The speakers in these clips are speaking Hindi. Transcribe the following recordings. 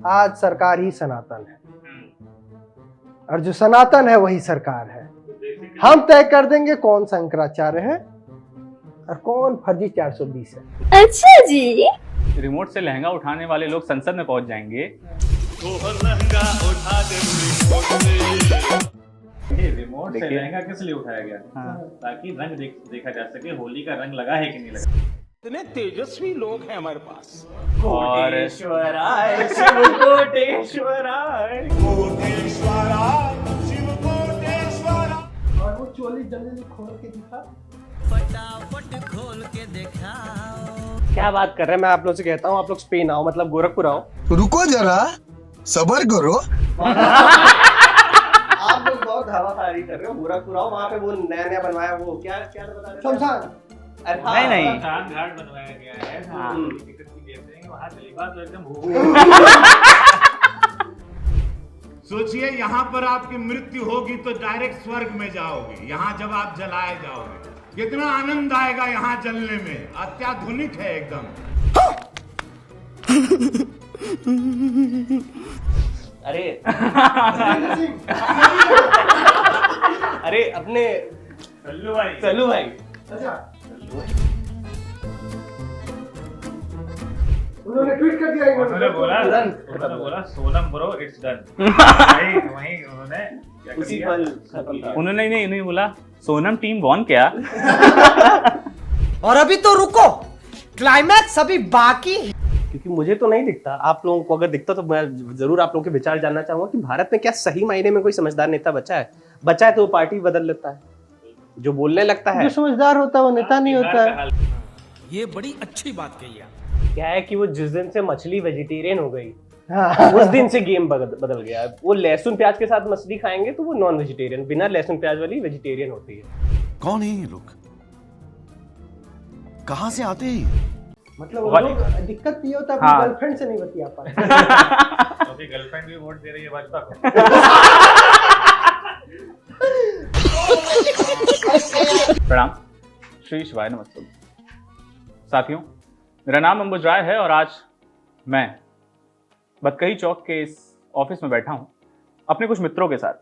आज सरकार ही सनातन है और जो सनातन है वही सरकार है। हम तय कर देंगे कौन शंकराचार्य है और कौन फर्जी 420 है। अच्छा जी। रिमोट से लहंगा उठाने वाले लोग संसद में पहुंच जाएंगे। रिमोट से लहंगा किस लिए उठाया गया? हाँ। ताकि रंग देखा जा सके, होली का रंग लगा है कि नहीं लगा। इतने तेजस्वी लोग हैं हमारे पास। और कोटेश्वराय शिव कोटेश्वराय, कोटेश्वराय शिव कोटेश्वराय। और वो चोली जल्दी खोल के दिखा, फटाफट खोल के दिखाओ। क्या बात कर रहे हैं। मैं आप लोग से कहता हूँ आप लोग स्पेन आओ, मतलब गोरखपुर आओ। रुको जरा, सबर करो। आप लोग बहुत हवाखारी कर रहे हो। गोरखपुर आओ, वहाँ पे वो नया नया बनवाया वो क्या क्या बता रहे थे? शमशान। नहीं शमशान घाट बनवाया गया है। हाँ। टिकट की देते हैं वहाँ चली बात तो एकदम सोचिए, यहाँ पर आपकी मृत्यु होगी तो डायरेक्ट स्वर्ग में जाओगे। यहाँ जब आप जलाए जाओगे कितना आनंद आएगा यहाँ जलने में। अत्याधुनिक है एकदम। अरे अरे अपने चल्लू भाई अच्छा उन्होंने ट्वीट कर दिया। उन्होंने बोला सोनम ब्रो इट्स डन। वहीं उन्होंने उसी पल उन्होंने नहीं बोला सोनम टीम वॉन क्या। और अभी तो रुको, क्लाइमैक्स अभी बाकी है। क्योंकि मुझे तो नहीं दिखता, आप लोगों को अगर दिखता तो मैं जरूर आप लोगों के विचार जानना चाहूंगा कि भारत में क्या सही मायने में कोई समझदार नेता बचा है तो वो पार्टी बदल लेता है, जो बोलने लगता है। जो समझदार होता है वो नेता नहीं होता है। ये बड़ी अच्छी बात कही आप। क्या है कि वो जिस दिन से मछली वेजिटेरियन हो गई उस दिन से गेम बदल गया। वो लहसुन प्याज के साथ मछली खाएंगे तो वो नॉन वेजिटेरियन, बिना लहसुन प्याज वाली वेजिटेरियन होती है। कौन है ये लोग, कहाँ से आते हैं? मतलब वो लोग दिक्कत ये होता है अपनी गर्लफ्रेंड से नहीं बतिया पाते। क्योंकि गर्लफ्रेंड भी वोट दे रही है भाजपा को। प्रणाम, श्री शिवाय नमस्ते। साथियों, मेरा नाम अंबुज राय है और आज मैं बतकही चौक के इस ऑफिस में बैठा हूं अपने कुछ मित्रों के साथ।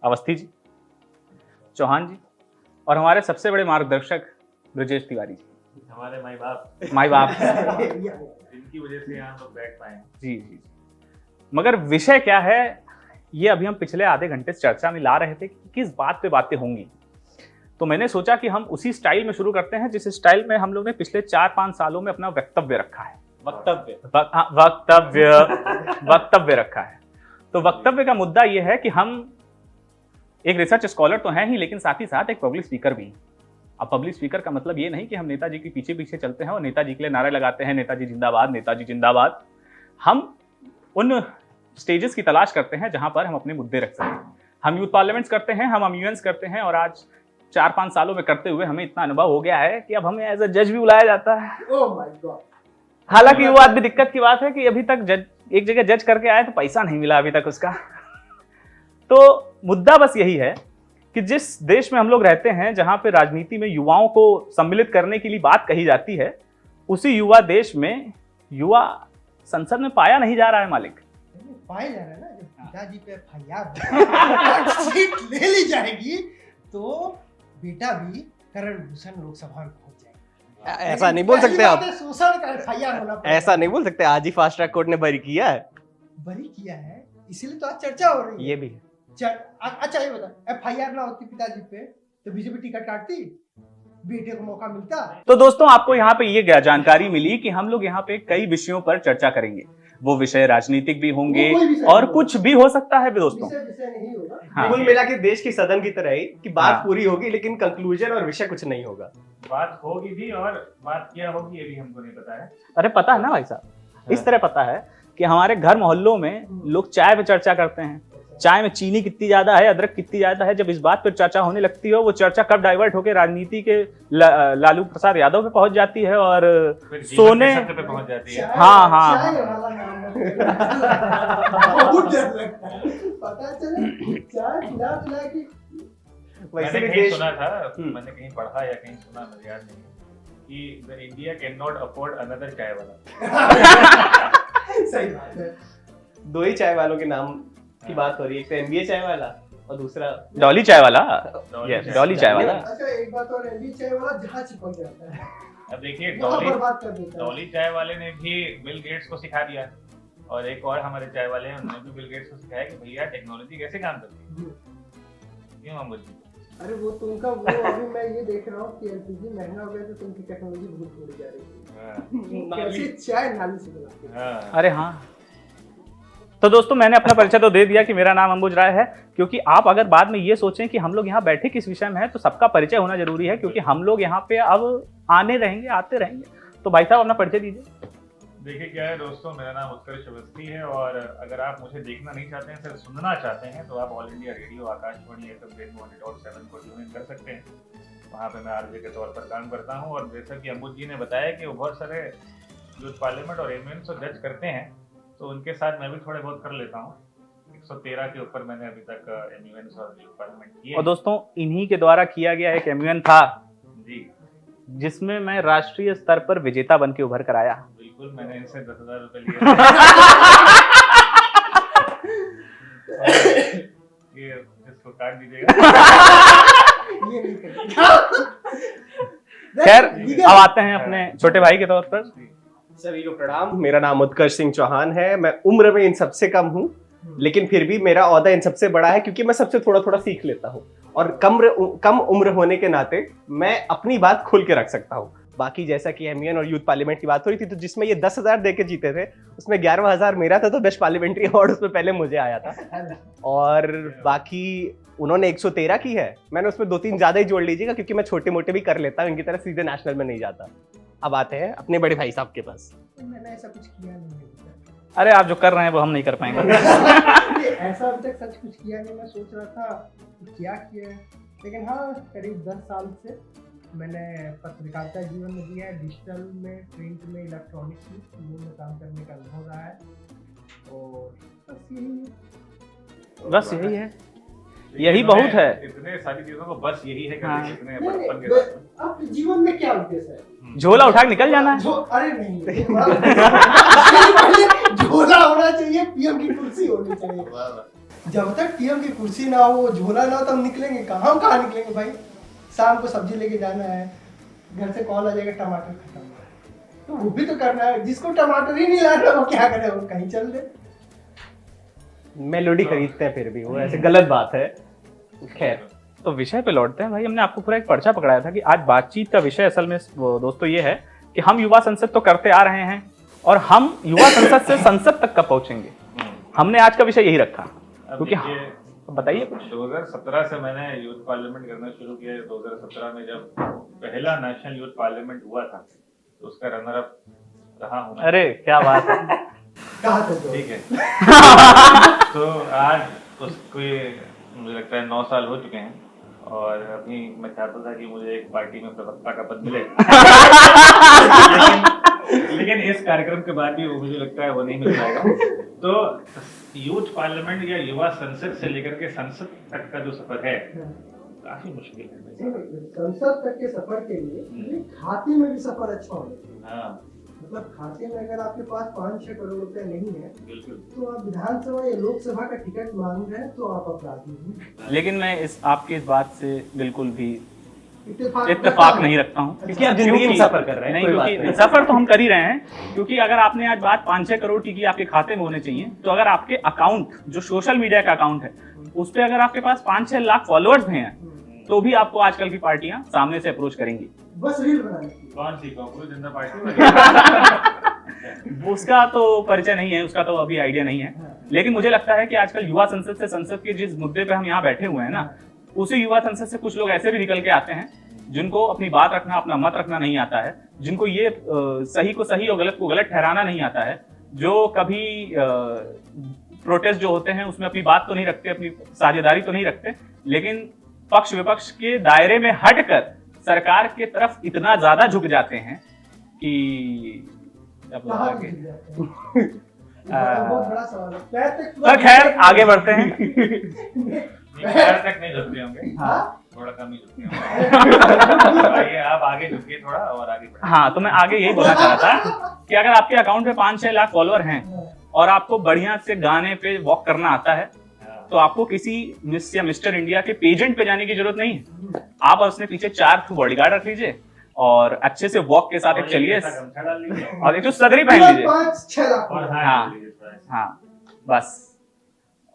अवस्थी जी, चौहान जी और हमारे सबसे बड़े मार्गदर्शक ब्रजेश तिवारी जी, हमारे माई बाप जिनकी वजह से हम लोग बैठ पाए। जी। मगर विषय क्या है, ये अभी हम पिछले आधे घंटे से चर्चा में ला रहे थे कि किस बात पे बातें होंगी। तो मैंने सोचा कि हम उसी स्टाइल में शुरू करते हैं जिस स्टाइल में हम लोग ने पिछले 4-5 सालों में अपना वक्तव्य रखा है। वक्तव्य रखा है। तो वक्तव्य का मुद्दा यह है कि हम एक रिसर्च स्कॉलर तो हैं ही, लेकिन साथ ही साथ एक पब्लिक स्पीकर भी हैं। अब पब्लिक स्पीकर का मतलब ये नहीं कि हम नेताजी के पीछे पीछे चलते हैं और नेताजी के लिए नारे लगाते हैं, नेताजी जिंदाबाद, नेताजी जिंदाबाद। हम उन स्टेजेस की तलाश करते हैं जहां पर हम अपने मुद्दे रख सकें। हम यूथ पार्लियामेंट्स करते हैं, हम अम्यूएंस करते हैं और आज 4-5 सालों में करते हुए हमें इतना अनुभव हो गया है कि अब हमें एज अ जज भी बुलाया जाता है। Oh my God. हालांकि वो बात भी दिक्कत की बात है कि अभी तक जज एक जगह जज करके आए तो पैसा नहीं मिला अभी तक उसका। तो मुद्दा बस यही है कि जिस देश में हम लोग रहते हैं, जहां पे राजनीति में युवाओं को सम्मिलित करने के लिए बात कही जाती है, उसी युवा देश में युवा संसद में पाया नहीं जा रहा है। मालिक पाया जा रहा है ना, जब पिताजी पे एफआईआर सीट ले ली जाएगी तो बेटा भी करण भूषण लोकसभा में पहुंच जाएगा। ऐसा नहीं बोल सकते आप। शोषण का एफआईआर होना पड़ेगा। ऐसा नहीं बोल सकते। आज ही फास्ट ट्रैक कोर्ट ने बरी किया है, इसीलिए तो आज चर्चा हो रही है। ये भी है। अच्छा ये बता, एफआईआर ना होती पिताजी पे तो बीजेपी टिकट काटती, बेटे को मौका मिलता। तो दोस्तों, आपको यहाँ पे ये जानकारी मिली कि हम लोग यहाँ पे कई विषयों पर चर्चा करेंगे। वो विषय राजनीतिक भी होंगे और कुछ भी हो सकता है दोस्तों। विषय नहीं होगा। हाँ। कुल मिला के देश की सदन की तरह ही कि बात पूरी होगी लेकिन कंक्लूजन और विषय कुछ नहीं होगा। बात होगी भी और बात क्या होगी ये भी हमको नहीं पता है। अरे पता है ना भाई साहब, इस तरह पता है कि हमारे घर मोहल्लों में लोग चाय पे चर्चा करते हैं। चाय में चीनी कितनी ज्यादा है, अदरक कितनी ज्यादा है। जब इस बात पर चर्चा होने लगती है, वो चर्चा कब डाइवर्ट होकर राजनीति के लालू प्रसाद यादव पे पहुंच जाती है और सोने पे पहुंच जाती है। हाँ बहुत डर लगता है, पता चले चाय पिला पिला के। मैंने कहीं सुना था, मैंने कहीं पढ़ा या कहीं सुना, मुझे याद नहीं, कि India can not afford another चाय वाला। बात है। दो ही चाय वालों के नाम की बात हो रही है, एक तो एमबीए चाय वाला और दूसरा डॉली चाय वाला, डॉली डॉली चाय वाला। अच्छा एक बात और है, चाय वाला जहाँ चिपक जाता है अब देखिए वहाँ बर्बाद कर देता है। डॉली चाय वाले ने भी बिल गेट्स को सिखा दिया, और एक और हमारे चाय वाले हैं उन्होंने भी बिल गेट्स को सिखाया कि भैया टेक्नोलॉजी कैसे काम करती है। क्यों अम्बुज जी? अरे वो तुमका वो अभी मैं ये देख रहा हूँ कि एलपीजी महंगा हो गया तो तुमकी टेक्नोलॉजी बहुत थोड़ी जा रही है। कैसे चाय नाली से बनाते हैं। हाँ। अरे हाँ, तो दोस्तों मैंने अपना परिचय तो दे दिया कि मेरा नाम अंबुज राय है, क्योंकि आप अगर बाद में ये सोचें कि हम लोग यहाँ बैठे किस विषय में है, तो सबका परिचय होना जरूरी है, क्योंकि हम लोग यहाँ पे अब आने रहेंगे, आते रहेंगे। तो भाई साहब अपना परिचय दीजिए। देखिए क्या है दोस्तों, मेरा नाम उत्कर्ष अवस्थी है, और अगर आप मुझे देखना नहीं चाहते हैं, सिर्फ सुनना चाहते हैं, तो आप all India radio Akashvani FM rainbow 100.7 को ट्यून इन कर सकते हैं। वहाँ पे मैं आरजे के तौर पर काम करता हूँ, और जैसा कि अम्बुज जी ने बताया कि वो बहुत सारे यूथ पार्लियामेंट और एमयूएन्स को जज करते हैं, तो उनके साथ मैं भी थोड़े बहुत कर लेता हूँ। 113 के ऊपर मैंने अभी तक एमयूएन्स और यूथ पार्लियामेंट किए। और दोस्तों इन्हीं के द्वारा किया गया एक एमयूएन था जी जिसमें मैं राष्ट्रीय स्तर पर विजेता बन के उभर कर आया। बिल्कुल, मैंने इनसे 10,000 रुपए लिए। ये इसको काट दीजिएगा। ये नहीं करेंगे। खैर अब आते हैं अपने छोटे भाई के तौर पर। सभी को प्रणाम। मेरा नाम उत्कर्ष सिंह चौहान है। मैं उम्र में इन सबसे कम हूँ, लेकिन फिर भी मेरा ओहदा इन सबसे बड़ा है, क्योंकि मैं सबसे थोड़ा थोड़ा सीख लेता हूँ, और कम उम्र होने के नाते मैं अपनी बात खुल के रख सकता हूँ। बाकी जैसा कि एमयूएन और यूथ पार्लियामेंट की बात हो रही थी, तो जिसमें ये 10,000 दे के जीते थे, उसमें 11,000 मेरा था, तो बेस्ट पार्लियामेंट्री अवार्ड उसमें पहले मुझे आया था। और बाकी उन्होंने 113 की है, मैंने उसमें 2-3 ज्यादा ही जोड़ लीजिएगा, क्योंकि मैं छोटे मोटे भी कर लेता हूँ, इनकी तरह सीधे नेशनल में नहीं जाता। अब आते हैं अपने बड़े भाई साहब के पास। मैंने ऐसा कुछ किया नहीं है। अरे आप जो कर रहे हैं वो हम नहीं कर पाएंगे। ऐसा अभी तक सच कुछ किया नहीं। मैं सोच रहा था कि क्या किया है, लेकिन हाँ करीब 10 साल से मैंने पत्रकारिता जीवन में दिया है। डिजिटल में, प्रिंट में, इलेक्ट्रॉनिक्स में, तीनों में काम करने का अनुभव रहा है, और बस यही है, यही बहुत है। इतने सारी चीजों को बस यही है हाँ। कि इतने बचपन के साथ। अब जीवन में क्या उद्देश्य है? झोला उठा के निकल जाना है। अरे नहीं, पहले झोला होना चाहिए, पीएम की कुर्सी होनी चाहिए। जब तक पीएम की कुर्सी ना हो, झोला ना हो, तब निकलेंगे कहाँ निकलेंगे भाई। शाम को सब्जी लेके जाना है, घर से कॉल आ जाएगा टमाटर खत्म है, तो वो भी तो करना है। जिसको टमाटर ही नहीं लाना वो क्या करे, वो कहीं चल दे। मेलोडी खरीदते हैं फिर भी, वो ऐसे गलत बात है। खैर, तो विषय पे लौटते हैं भाई। हमने आपको पूरा एक पर्चा पकड़ाया था कि आज बातचीत का विषय असल में वो दोस्तों ये है कि हम युवा संसद तो करते आ रहे हैं, और हम युवा संसद से संसद तक कब पहुंचेंगे। हमने आज का विषय यही रखा, क्योंकि बताइए कुछ। 2017 से मैंने यूथ पार्लियामेंट करना शुरू किया। 2017 में जब पहला नेशनल यूथ पार्लियामेंट हुआ था, तो उसका रनर अप रहा हूँ। अरे क्या बात है। कहा था ठीक है। तो आज उसको मुझे लगता है 9 साल हो चुके हैं, और अभी मैं चाहता था कि मुझे एक पार्टी में प्रवक्ता का पद मिले। लेकिन इस कार्यक्रम के बाद भी वो मुझे लगता है वो नहीं मिल पाएगा। तो यूथ पार्लियामेंट या युवा संसद से लेकर के संसद तक का जो सफर है काफी मुश्किल है। संसद तक के सफर के लिए खाते में भी सफर अच्छा होना चाहिए। हाँ, मतलब खाते में अगर आपके पास 5-6 करोड़ रुपए नहीं है, बिल्कुल। तो आप विधानसभा या लोकसभा का टिकट मांग रहे हैं, तो आप अपराधी हैं। लेकिन मैं आपकी इस बात से बिल्कुल भी इत्तेफाक इत्तेफाक नहीं रखता हूँ, क्योंकि आप जिंदगी में सफर कर रहे हैं। नहीं, कोई बात क्योंकि सफर तो हम कर ही रहे हैं। क्योंकि अगर आपने आज बात 5-6 करोड़ की आपके खाते में होने चाहिए, तो अगर आपके अकाउंट जो सोशल मीडिया का अकाउंट है उस पर अगर आपके पास 5-6 लाख फॉलोअर्स भी हैं, तो भी आपको आजकल की पार्टियां सामने से अप्रोच करेंगी। बस रील बनाने की। कौन सी कांग्रेस जनता पार्टी? उसका तो परिचय नहीं है, उसका तो अभी आइडिया नहीं है। लेकिन मुझे लगता है कि आजकल युवा संसद से संसद के जिस मुद्दे पे हम यहाँ बैठे हुए हैं ना, उसी युवा संसद से कुछ लोग ऐसे भी निकल के आते हैं जिनको अपनी बात रखना, अपना मत रखना नहीं आता है, जिनको ये सही को सही और गलत को गलत ठहराना नहीं आता है, जो कभी प्रोटेस्ट जो होते हैं उसमें अपनी बात तो नहीं रखते, अपनी साझेदारी तो नहीं रखते, लेकिन पक्ष विपक्ष के दायरे में हटकर सरकार के तरफ इतना ज्यादा झुक जाते हैं कि बहुत बड़ा सवाल है। पैर तक तो खैर आगे बढ़ते हैं। पैर तक नहीं झुकते होंगे। हाँ? थोड़ा कम ही झुके हैं। आइए आप आगे झुकिए थोड़ा और आगे बढ़िए। हाँ, तो मैं आगे यही बोलना चाह रहा था कि अगर आपके अकाउंट में 5-6 लाख फॉलोअर हैं और आपको बढ़िया से गाने पे वॉक करना आता है, तो आपको किसी मिस या मिस्टर इंडिया के पेजेंट पे जाने की जरूरत नहीं है। आप अपने पीछे 4 बॉडीगार्ड रख लीजिए और अच्छे से वॉक के साथ एक चलिए गमछा डाल लीजिए और एक जो सदरी पहन लीजिए। 5-6 लाख और हाँ। हाँ बोल लीजिए थोड़ा सा। हाँ, बस।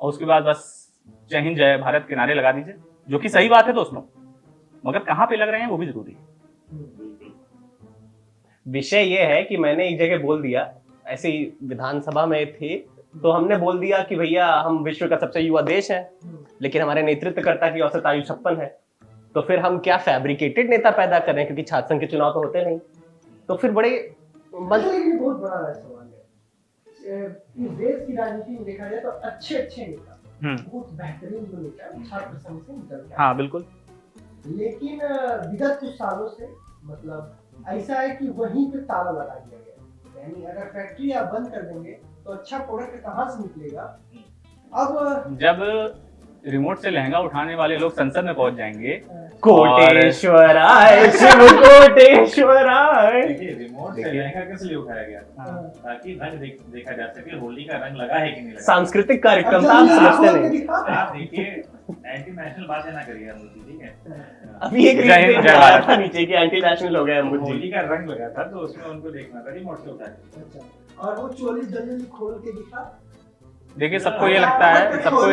और उसके बाद बस जय हिंद जय भारत के नारे लगा दीजिए, जो कि सही बात है दोस्तों, मगर कहाँ पे लग रहे हैं वो भी जरूरी है। विषय ये है कि मैंने एक जगह बोल दिया, ऐसे ही विधानसभा में थे तो हमने बोल दिया कि भैया हम विश्व का सबसे युवा देश है, लेकिन हमारे नेतृत्वकर्ता की औसत आयु 56 है। तो फिर हम क्या फैब्रिकेटेड नेता पैदा कर रहे हैं, क्योंकि छात्र संघ के चुनाव तो होते नहीं। तो फिर बड़े अच्छा, लेकिन ये बहुत बड़ा सवाल है। इस देश की राजनीति में देखा जाए तो अच्छे नेता, बहुत बेहतरीन जो नेता है, छात्र संघ से निकल के आए। हाँ बिल्कुल। लेकिन विगत कुछ सालों से मतलब ऐसा है कि वहीं पे ताला लगा दिया गया। यानी अगर फैक्ट्री आप बंद कर देंगे तो अच्छा प्रोडक्ट कहाँ से निकलेगा। अब जब रिमोट से लहंगा उठाने वाले लोग संसद में पहुंच जाएंगे, कोटेश्वराय शिव कोटेश्वराय। देखिए रिमोट से लहंगा किस लिए उठाया गया था? ताकि रंग देखा जा सके, होली का रंग लगा है कि नहीं लगा। सांस्कृतिक कार्यक्रम था, आप समझते नहीं। आप देखिए एंटी नेशनल बातें ना करिए अम्बुज जी, ठीक है। अभी एक जय हिंद, जय भारत। था नीचे की एंटी नेशनल हो गया अम्बुज जी। होली का रंग लगा था तो उसमें उनको देखना था रिमोट से उठा के। और वो चोली जल्दी खोल के दिखा। देखिए सबको ये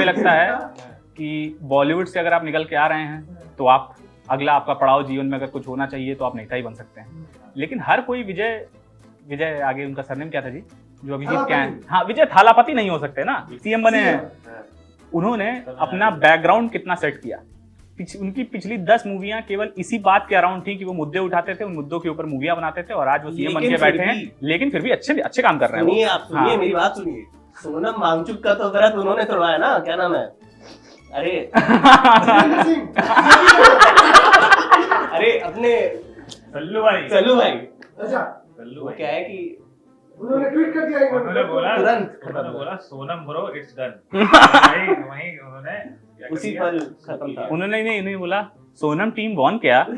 लगता है कि बॉलीवुड से अगर आप निकल के आ रहे हैं तो आप अगला आपका पड़ाव जीवन में अगर कुछ होना चाहिए तो आप नेता ही बन सकते हैं। लेकिन हर कोई विजय आगे उनका सरनेम क्या था जी, जो अभी जीत के आए हैं? हाँ, विजय थालापति नहीं हो सकते ना, सीएम बने हैं। उन्होंने अपना बैकग्राउंड कितना सेट किया। उनकी पिछली 10 मूवियां केवल इसी बात के अराउंड थी कि वो मुद्दे उठाते थे, उन मुद्दों के ऊपर मूवियां बनाते थे और आज वो सीएम बन के बैठे हैं। लेकिन फिर भी अच्छे काम कर रहे हैं। सुनिए, आप सुनिए, मेरी बात सुनिए। सोनम वांगचुक का तो व्रत उन्होंने तोड़वाया ना, क्या नाम है, अरे अरे अपने सल्लू भाई अच्छा, सल्लू वो भाई क्या है कि उन्होंने ट्वीट कर दिया। उन्होंने बोला तुरंत उन्होंने बोला सोनम ब्रो इट्स डन। वही उन्होंने क्या कर उसी दिया? पर खत्म था। उन्होंने बोला सोनम टीम वॉन क्या। अब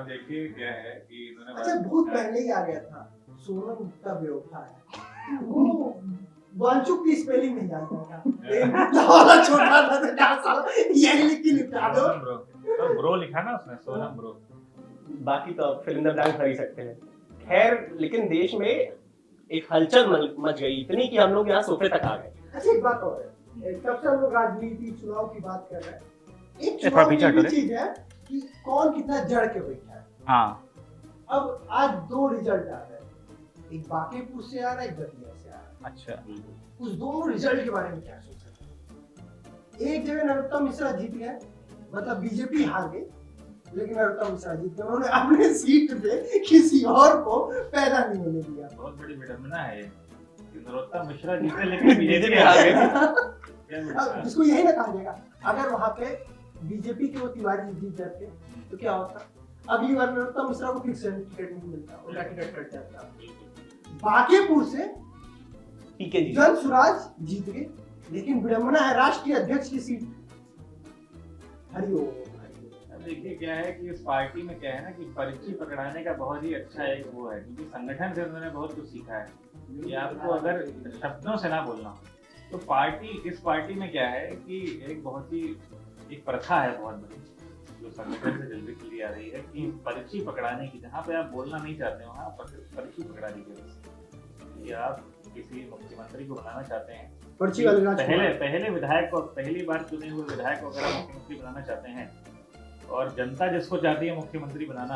देखिए क्या है कि इन्होंने अच्छा, बहुत पहले ही आ गया था सोनम का बेवफा है। वो वांचुक की स्पेलिंग नहीं जानता था। वाला छोटा था तो क्या साला यही लिख के लिखा दो। सोनम ब्रो, तो ब्रो लिखा ना उसने, सोनम ब्रो। बाकी तो आप फिल्म ब्लैंक भर ही सकते हैं। खैर, लेकिन देश में एक हलचल मच गई इतनी कि हम लोग यहाँ सोफे तक आ गए। अच्छा, एक बात और है, तब से हम लोग राजनीति चुनाव की बात कर रहे हैं। एक थोड़ा चुनाव पीछे की भी हटो रे। चीज है कि कौन कितना जड़ के बैठा है। हाँ, अब आज 2 रिजल्ट आ रहे हैं, एक बांकीपुर से आ रहा है, एक दतिया से आ रहा अच्छा। है। उस दोनों रिजल्ट के बारे में क्या सोच रहे हैं? एक जगह नरोत्तम मिश्रा जीत गए, मतलब बीजेपी हार गई, लेकिन नरोत्तम मिश्रा जीत गए। उन्होंने अपने सीट पे किसी और को पैदा नहीं होने दिया। बहुत बड़ी विडम्बना है ये कि नरोत्तम मिश्रा जीते लेकिन बीजेपी आ हार गई। गई। अब इसको यही ना कहा जाएगा, अगर वहां पे बीजेपी के वो तिवारी जीत जाते तो क्या होता? अगली बार नरोत्तम मिश्रा को फिर से टिकट नहीं मिलता, उनका टिकट कट जाता। बांकीपुर से ठीक है जी। जन स्वराज जीत गए, लेकिन विडंबना है राष्ट्रीय अध्यक्ष की सीट। हरिओम। अब देखिए क्या है कि इस पार्टी में क्या है ना कि पर्ची पकड़ाने का बहुत ही अच्छा एक वो है, क्योंकि संगठन से उन्होंने बहुत कुछ सीखा है कि आपको अगर शब्दों से ना बोलना हो तो इस पार्टी में क्या है कि एक बहुत ही एक प्रथा है बहुत बड़ी जो संगठन से जल्दी चली आ रही है कि पर्ची पकड़ाने की, जहाँ पे आप बोलना नहीं चाहते हो वहाँ पर्ची पकड़ा दीजिए। कि आप किसी मुख्यमंत्री को बनाना चाहते हैं, पर्ची वाले राजकुमार। पहले विधायक को, पहली बार चुने हुए विधायक को अगर आप मुख्यमंत्री बनाना चाहते हैं और जनता जिसको चाहती है मुख्यमंत्री बनाना,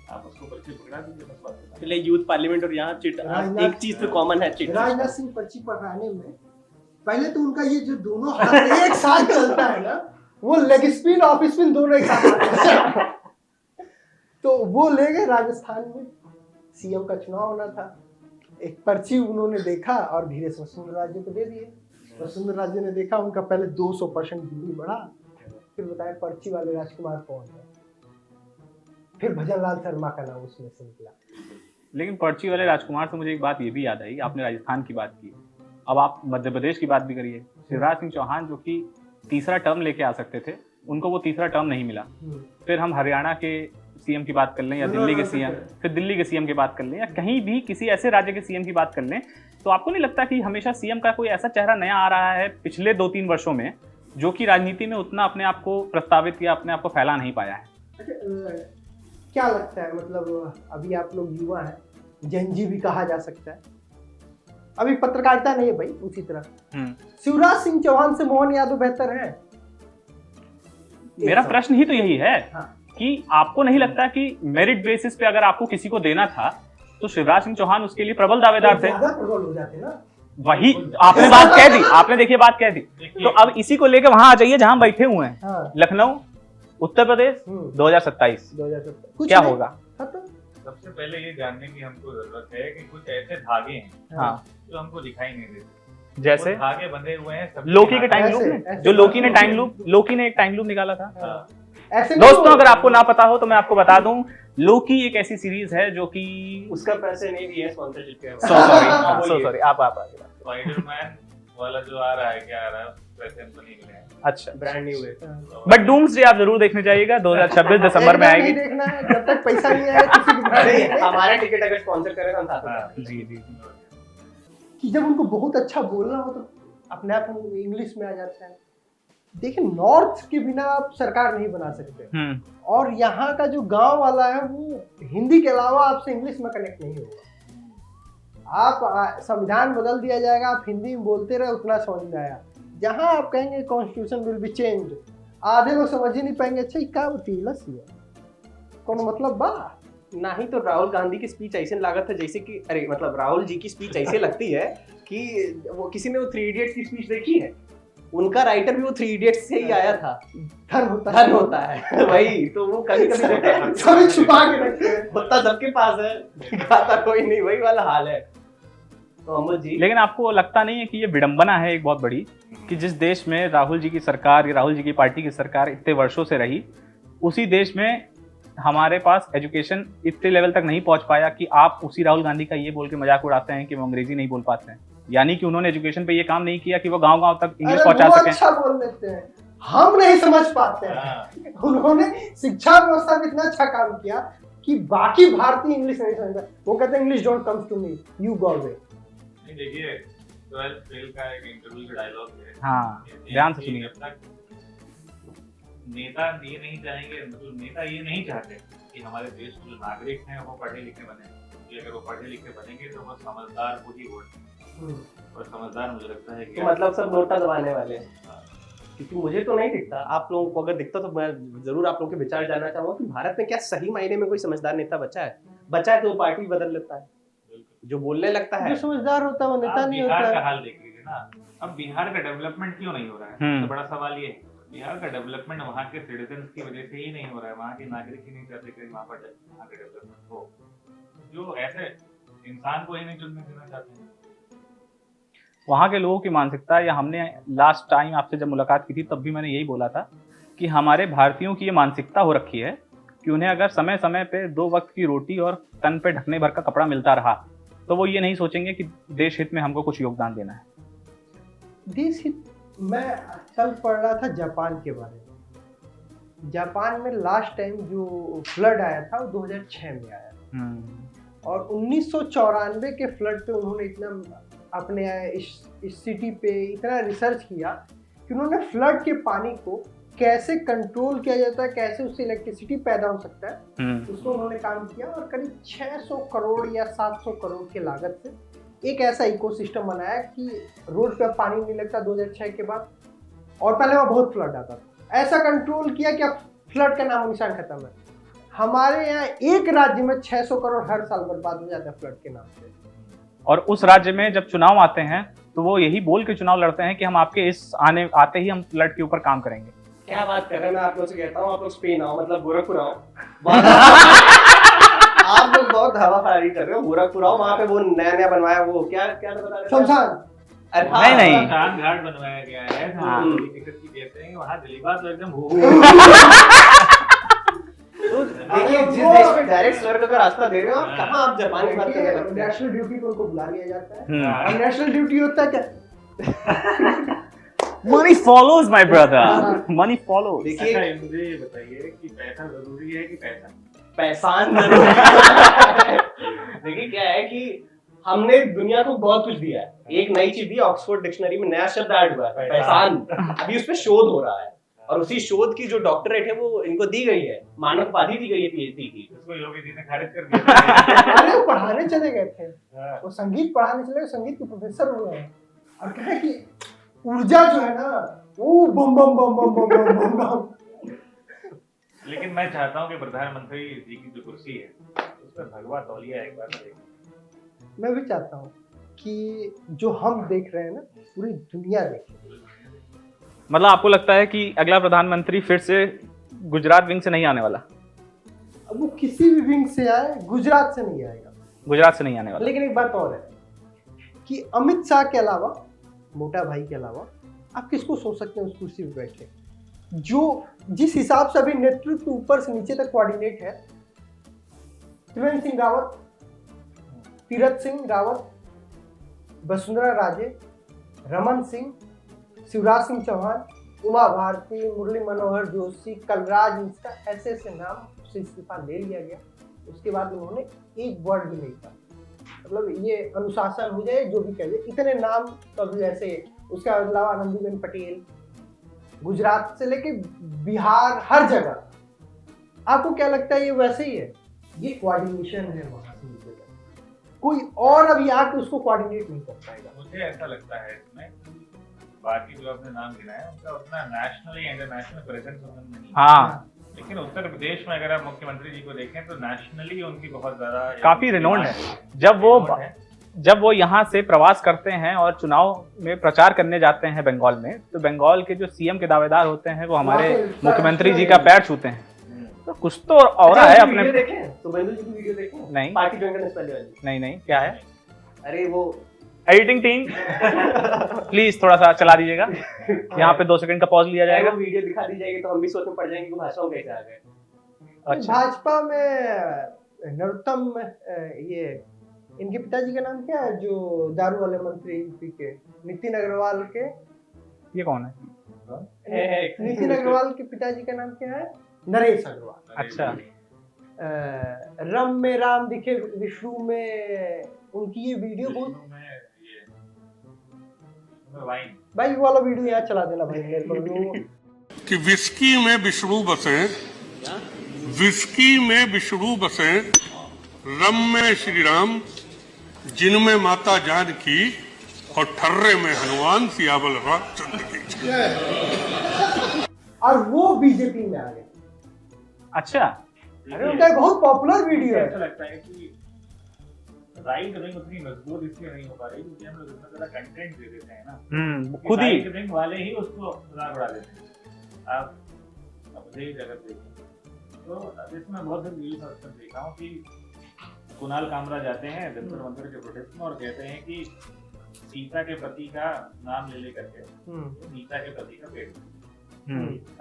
आप उसको पर्ची पकड़ा दीजिए, बस बात खत्म। चलिए, यूथ पार्लियामेंट और यहाँ चिट, एक चीज तो कॉमन है, चिट। राजनाथ सिंह पर्ची पकड़ाने में पहले तो उनका ये जो दोनों हाथ एक साथ चलता है ना, वो लेग स्पिन ऑफ स्पिन दोनों एक साथ आते हैं। तो वो ले गए राजस्थान में, सीएम का चुनाव होना था, एक पर्ची उन्होंने देखा और धीरे से वसुंधरा राजे को दे दिए। वसुंधरा राजे ने देखा, उनका पहले 200% बिजली बढ़ा, फिर बताया पर्ची वाले राजकुमार कौन है, फिर भजन लाल शर्मा का नाम उसमें से निकला। लेकिन पर्ची वाले राजकुमार से मुझे एक बात ये भी याद आई, आपने राजस्थान की बात की, अब आप मध्य प्रदेश की बात भी करिए। शिवराज सिंह चौहान जो कि तीसरा टर्म लेके आ सकते थे, उनको वो तीसरा टर्म नहीं मिला, फिर हम हरियाणा के सीएम की बात कर लें या दिल्ली के सीएम, फिर दिल्ली के सीएम की बात कर लें या कहीं भी किसी ऐसे राज्य के सीएम की बात कर लें, तो आपको नहीं लगता कि हमेशा सीएम का कोई ऐसा चेहरा नया आ रहा है पिछले 2-3 वर्षों में जो कि राजनीति में उतना अपने आप को प्रस्तावित या अपने आप को फैला नहीं पाया है? क्या लगता है, मतलब अभी आप लोग युवा हैं, जंजी भी कहा जा सकता है, अभी पत्रकारिता नहीं है भाई उसी तरह, शिवराज सिंह चौहान से मोहन यादव बेहतर है? मेरा प्रश्न ही तो यही है हाँ। कि आपको नहीं लगता कि मेरिट बेसिस पे अगर आपको किसी को देना था तो शिवराज सिंह चौहान उसके लिए प्रबल दावेदार थे? ज्यादा प्रबल हो जाते ना। वही आपने बात कह दी, आपने देखिए बात कह दी, तो अब इसी को लेकर वहां आ जाइए जहां बैठे हुए हैं। हाँ। लखनऊ, उत्तर प्रदेश, 2027 क्या होगा? सबसे पहले ये जानने की हमको जरूरत है कि कुछ ऐसे धागे हैं हाँ, जो हमको दिखाई नहीं देते। जैसे वो धागे बंधे हुए हैं सबके लोकी के टाइम हाथ लूप ऐसे- में, ऐसे जो लोकी ने एक टाइम लूप निकाला था। हाँ। ऐसे दोस्तों अगर आपको ना पता हो तो मैं आपको बता दूं, लोकी एक ऐसी सीरीज है जो कि उसका पैसे नहीं दिए स्पॉन्सरशिप के। सॉरी आप आगे बात। स्पाइडरमैन वाला जो आ रहा है, क्या आ रहा है, पैसे हमको नहीं मिले हैं। अच्छा, ब्रांड न्यू है। बट डूम्सडे आप जरूर देखने जाइएगा, 2026 दिसंबर में आएगी। नहीं देखना है जब तक पैसा नहीं आया किसी की brand नहीं, नहीं है। हमारा टिकट अगर स्पॉन्सर करे तो हम साथ में जाते हैं। जी कि जब उनको बहुत अच्छा बोलना हो तो अपने आप इंग्लिश में आ जाता है। देखिए, नॉर्थ के बिना आप सरकार नहीं बना सकते, और यहाँ का जो गांव वाला है वो हिंदी के अलावा आपसे इंग्लिश में कनेक्ट नहीं होगा। आप संविधान बदल दिया जाएगा, आप हिंदी में बोलते रहे, उतना समझ में आया। जहाँ आप कहेंगे कॉन्स्टिट्यूशन विल बी चेंज, आधे लोग समझ ही नहीं पाएंगे। अच्छा ये क्या होती है, कौन मतलब बा ना ही तो राहुल गांधी की स्पीच ऐसे लागत है जैसे कि, अरे मतलब राहुल जी की स्पीच ऐसे लगती है कि वो किसी ने वो 3 इडियट्स की स्पीच देखी है, उनका राइटर भी वो 3 इडियट्स से ही आया था। धन होता है वही तो वो कभी सभी छुपा के रखते हैं। होता सबके पास है, दिखाता कोई नहीं, वही वाला हाल है। तो अमर जी, लेकिन आपको लगता नहीं है कि ये विडंबना है एक बहुत बड़ी कि जिस देश में राहुल जी की सरकार या राहुल जी की पार्टी की सरकार इतने वर्षों से रही, उसी देश में हमारे पास एजुकेशन इतने लेवल तक नहीं पहुंच पाया कि आप उसी राहुल गांधी का ये बोल के मजाक उड़ाते हैं कि वो अंग्रेजी नहीं बोल पाते हैं? यानी कि उन्होंने एजुकेशन पे ये काम नहीं किया कि वो गांव-गांव तक इंग्लिश पहुंचा सकें। अच्छा बोल लेते हैं, हम नहीं समझ पाते हैं। उन्होंने शिक्षा व्यवस्था में इतना अच्छा काम किया कि बाकी भारतीय इंग्लिश नहीं समझता। वो कहते हैं English don't comes to me, you go away. नहीं, देखिए 12th फेल का एक इंटरव्यू का डायलॉग है। हाँ, ध्यान से सुनिए। जब तक नेता ये नहीं चाहेंगे, मतलब नेता ये नहीं चाहते कि हमारे देश के जो नागरिक हैं वो पढ़े लिखे बने, कि अगर वो पढ़े लिखे बनेंगे तो वो समझदार को ही वोट देंगे। और समझदार मुझे लगता है कि तो मतलब सब नोटा दबाने वाले हैं। क्योंकि मुझे तो नहीं दिखता, आप लोगों को अगर दिखता तो मैं जरूर आप लोगों के विचार जानना चाहूंगा कि भारत में क्या सही मायने में कोई समझदार नेता बचा है तो वो पार्टी बदल लेता है, जो बोलने लगता है। जो समझदार होता है वो नेता नहीं होता बिहार का है। हाल देख लीजिए ना, अब बिहार का डेवलपमेंट क्यों नहीं हो रहा है? तो बड़ा सवाल ये है, बिहार का डेवलपमेंट वहाँ के सिटीजन्स की वजह से ही नहीं हो रहा है। वहाँ के नागरिक ही नहीं चाहते कि वहाँ का डेवलपमेंट हो, जो ऐसे इंसान को ही नहीं चुनने देना चाहते हैं। वहाँ के लोगों की मानसिकता, या हमने लास्ट टाइम आपसे जब मुलाकात की थी तब भी मैंने यही बोला था कि हमारे भारतीयों की ये मानसिकता हो रखी है कि उन्हें अगर समय समय पे 2 वक्त की रोटी और तन पे ढकने भर का कपड़ा मिलता रहा तो वो ये नहीं सोचेंगे कि देश हित में हमको कुछ योगदान देना है। देश हित, मैं कल पढ़ रहा था जापान के बारे में। जापान में लास्ट टाइम जो फ्लड आया था वो 2006 में आया, और 1994 के फ्लड पे उन्होंने इतना अपने इस सिटी पे इतना रिसर्च किया कि उन्होंने फ्लड के पानी को कैसे कंट्रोल किया जाता है, कैसे उससे इलेक्ट्रिसिटी पैदा हो सकता है, उसको उन्होंने काम किया। और करीब 600 करोड़ या 700 करोड़ की लागत से एक ऐसा इकोसिस्टम बनाया कि रोड पे पानी नहीं लगता 2006 के बाद, और पहले वहाँ बहुत फ्लड आता था। ऐसा कंट्रोल किया कि अब फ्लड का नामो निशान खत्म है। हमारे यहाँ एक राज्य में 600 करोड़ हर साल बर्बाद हो जाता है फ्लड के नाम से। और उस राज्य में जब चुनाव आते हैं तो वो यही बोल के चुनाव लड़ते हैं कि हम आपके आते ही हम फ्लड के ऊपर काम करेंगे। क्या बात कर रहे हैं, मैं आप लोग से कहता हूँ आप लोग स्पेन आओ, मतलब गोरखपुर आओ। आप लोग बहुत हवाखारी कर रहे हो, गोरखपुर आओ, वहाँ पे वो नया बनवाया वो क्या क्या बता रहे शमशान, नहीं शमशान घाट बनवाया गया है, कहते हैं वहाँ जलीबात तो एकदम तो देखिए जिस देश में डायरेक्ट स्वर्ग का रास्ता दे रहे हो आप, कहाँ आप जापान की बात कर रहे हो? नेशनल ड्यूटी को उनको बुला लिया जाता है। और नेशनल ड्यूटी होता है क्या? Money follows my brother, money follows. देखिए अच्छा मुझे ये बताइए कि पैसा जरूरी है कि पैसा? पैसान जरूरी है। देखिए क्या है कि हमने दुनिया को बहुत कुछ दिया है। एक नई चीज दी, ऑक्सफोर्ड डिक्शनरी में नया शब्द ऐड हुआ है, पैसान। अभी उस पे शोध हो रहा है और उसी शोध की जो डॉक्टरेट है वो इनको दी गई है, मानद उपाधि दी गई है पीएचडी की। उसको योगी जी ने खारिज कर दिया। अरे वो पढ़ाने चले गए थे, हाँ। वो संगीत पढ़ाने चले गए, संगीत के प्रोफेसर हुए हैं और कहे कि ऊर्जा जो है ना वो बम बम बम बम बम बम बम बम। लेकिन मैं चाहता हूँ कि प्रधानमंत्री जी की जो कुर्सी है उस पर भगवा तौलिया एक बार देखें। मैं भी चाहता हूँ कि जो हम देख रहे हैं ना पूरी दुनिया देखे। मतलब आपको लगता है कि अगला प्रधानमंत्री फिर से गुजरात विंग से नहीं आने वाला? अब वो किसी भी विंग से आए, गुजरात से नहीं आएगा। गुजरात से नहीं आने वाला। लेकिन एक बात और है कि अमित शाह के अलावा, मोटा भाई के अलावा आप किसको सोच सकते हैं उस कुर्सी पे बैठे, जो जिस हिसाब से अभी नेतृत्व ऊपर से नीचे तक कोऑर्डिनेट है। त्रिवेंद्र सिंह रावत, तीरथ सिंह रावत, वसुंधरा राजे, रमन सिंह, शिवराज सिंह चौहान, उमा भारती, मुरली मनोहर जोशी, कलराज मिश्रा, ऐसे ऐसे नाम से इस्तीफा ले लिया गया। उसके बाद उन्होंने एक वर्ड भी नहीं कहा, मतलब ये अनुशासन हो जाए जो भी कहे, इतने नाम कभी ऐसे। उसके अलावा आनंदीबेन पटेल, गुजरात से लेके बिहार, हर जगह। आपको क्या लगता है ये वैसे ही है? ये कोऑर्डिनेशन है वहां से नीचे तक। कोई और अभी आके उसको कोऑर्डिनेट नहीं कर पाएगा। मुझे ऐसा लगता है इसमें बाकी जो आपने नाम गिनाया उनका उतना नेशनली इंटरनेशनल प्रेजेंस उनमें नहीं है। हाँ, लेकिन उत्तर प्रदेश में अगर आप मुख्यमंत्री जी को देखें तो नेशनली उनकी बहुत ज्यादा काफी रिनोन्ड है। जब वो यहाँ से प्रवास करते हैं और चुनाव में प्रचार करने जाते हैं बंगाल में, तो बंगाल के जो सीएम के दावेदार होते हैं वो हमारे मुख्यमंत्री जी का पैर छूते हैं। तो कुछ तो और है अपने। वीडियो देखें, सुबेंदु जी की वीडियो देखें, नहीं। पार्टी ज्वाइन करने से पहले वाली। नहीं, क्या है? अरे वो एडिटिंग टीम प्लीज थोड़ा सा चला दीजिएगा, यहाँ पे 2 सेकंड का पॉज लिया जाएगा। वो वीडियो दिखा दी जाएगी तो हम भी सोच में पड़ जाएंगे कि भाषा कैसे आ गए। अच्छा, भाजपा में नरोत्तम, ये इनके पिताजी का नाम क्या है जो दारू वाले मंत्री यूपी के, नितिन अग्रवाल के। ये कौन है? नितिन अग्रवाल के पिताजी का नाम क्या है? नरेश अग्रवाल। अच्छा, रम में राम दिखे विष्णु में, उनकी ये वीडियो बहुत। भाई वो वाला वीडियो यहाँ चला देना भाई मेरे को। कि विस्की में विष्णु बसे, विस्की में विष्णु बसे, रम में श्री राम, जिनमें माता जानकी और ठर्रे में हनुमान, सियावल रामचंद्र की। और वो बीजेपी में आ गए। अच्छा, अरे उनका एक बहुत पॉपुलर वीडियो है। ऐसा लगता है कि राइट विंग उतनी मजबूत इसलिए नहीं हो पा रही क्योंकि हम लोग इतना ज्यादा कंटेंट दे देते हैं ना, खुद ही। राइट विंग वाले ही उसको मजाक उड़ा देते हैं। आप मुझे ही जगह देखें तो इसमें बहुत सारी रील्स अक्सर देखा हूँ कि कुणाल कामरा जाते हैं जंतर मंतर के प्रोटेस्ट में और कहते हैं कि सीता के पति का नाम ले करके सीता के पति का पेट।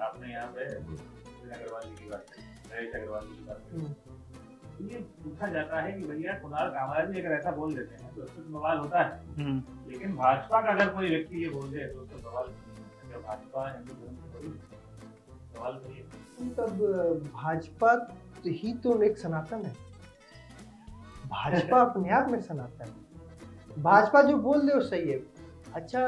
आपने यहाँ पे अग्रवाल जी की बात करी, नरेश अग्रवाल जी की बात करी। ये पूछा जाता है कि भैया कुणाल कामरा जी अगर ऐसा बोल देते हैं तो उसको बवाल होता है, लेकिन भाजपा का अगर कोई व्यक्ति ये बोल दे तो उसको बवाल नहीं है। भाजपा हिंदू धर्म से कोई सवाल नहीं है। तब भाजपा ही तो एक सनातन है, भाजपा अपने आप में सनातन है। भाजपा जो बोल दे वो सही है। अच्छा,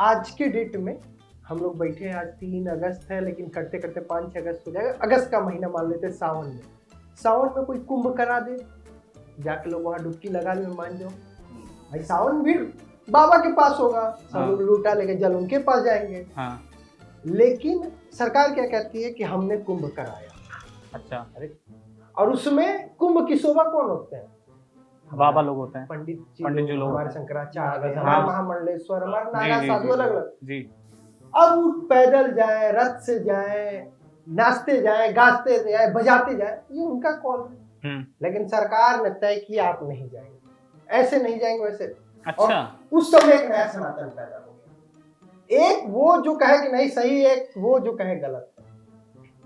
आज के डेट में हम लोग बैठे हैं, आज 3 अगस्त है, लेकिन करते करते 5-6 अगस्त हो जाएगा। अगस्त का महीना मान लेते हैं, सावन में। सावन में कोई कुंभ करा दे, जाके लोग वहां डुबकी लगा ले, मान जाओ भाई सावन भी बाबा के पास होगा, सब लोग लूटा लेके जल उनके पास जाएंगे। लेकिन सरकार क्या कहती है कि हमने कुंभ कराया। अच्छा, अरे और उसमें कुंभ की शोभा कौन होते हैं? बाबा लोग होते हैं, पंडित जी लोग, हमारे शंकराचार्य, हाँ। हमारे महामंडलेश्वर, हमारे नागा साधु अलग अलग जी। अब वो पैदल जाए, रथ से जाए, नाचते जाए, गाते जाए, बजाते जाए, ये उनका कॉल है। लेकिन सरकार ने तय किया आप नहीं जाएंगे, ऐसे नहीं जाएंगे वैसे। अच्छा, उस समय एक नया सनातन पैदा हो गया, एक वो जो कहे कि नहीं सही, एक वो जो कहे गलत।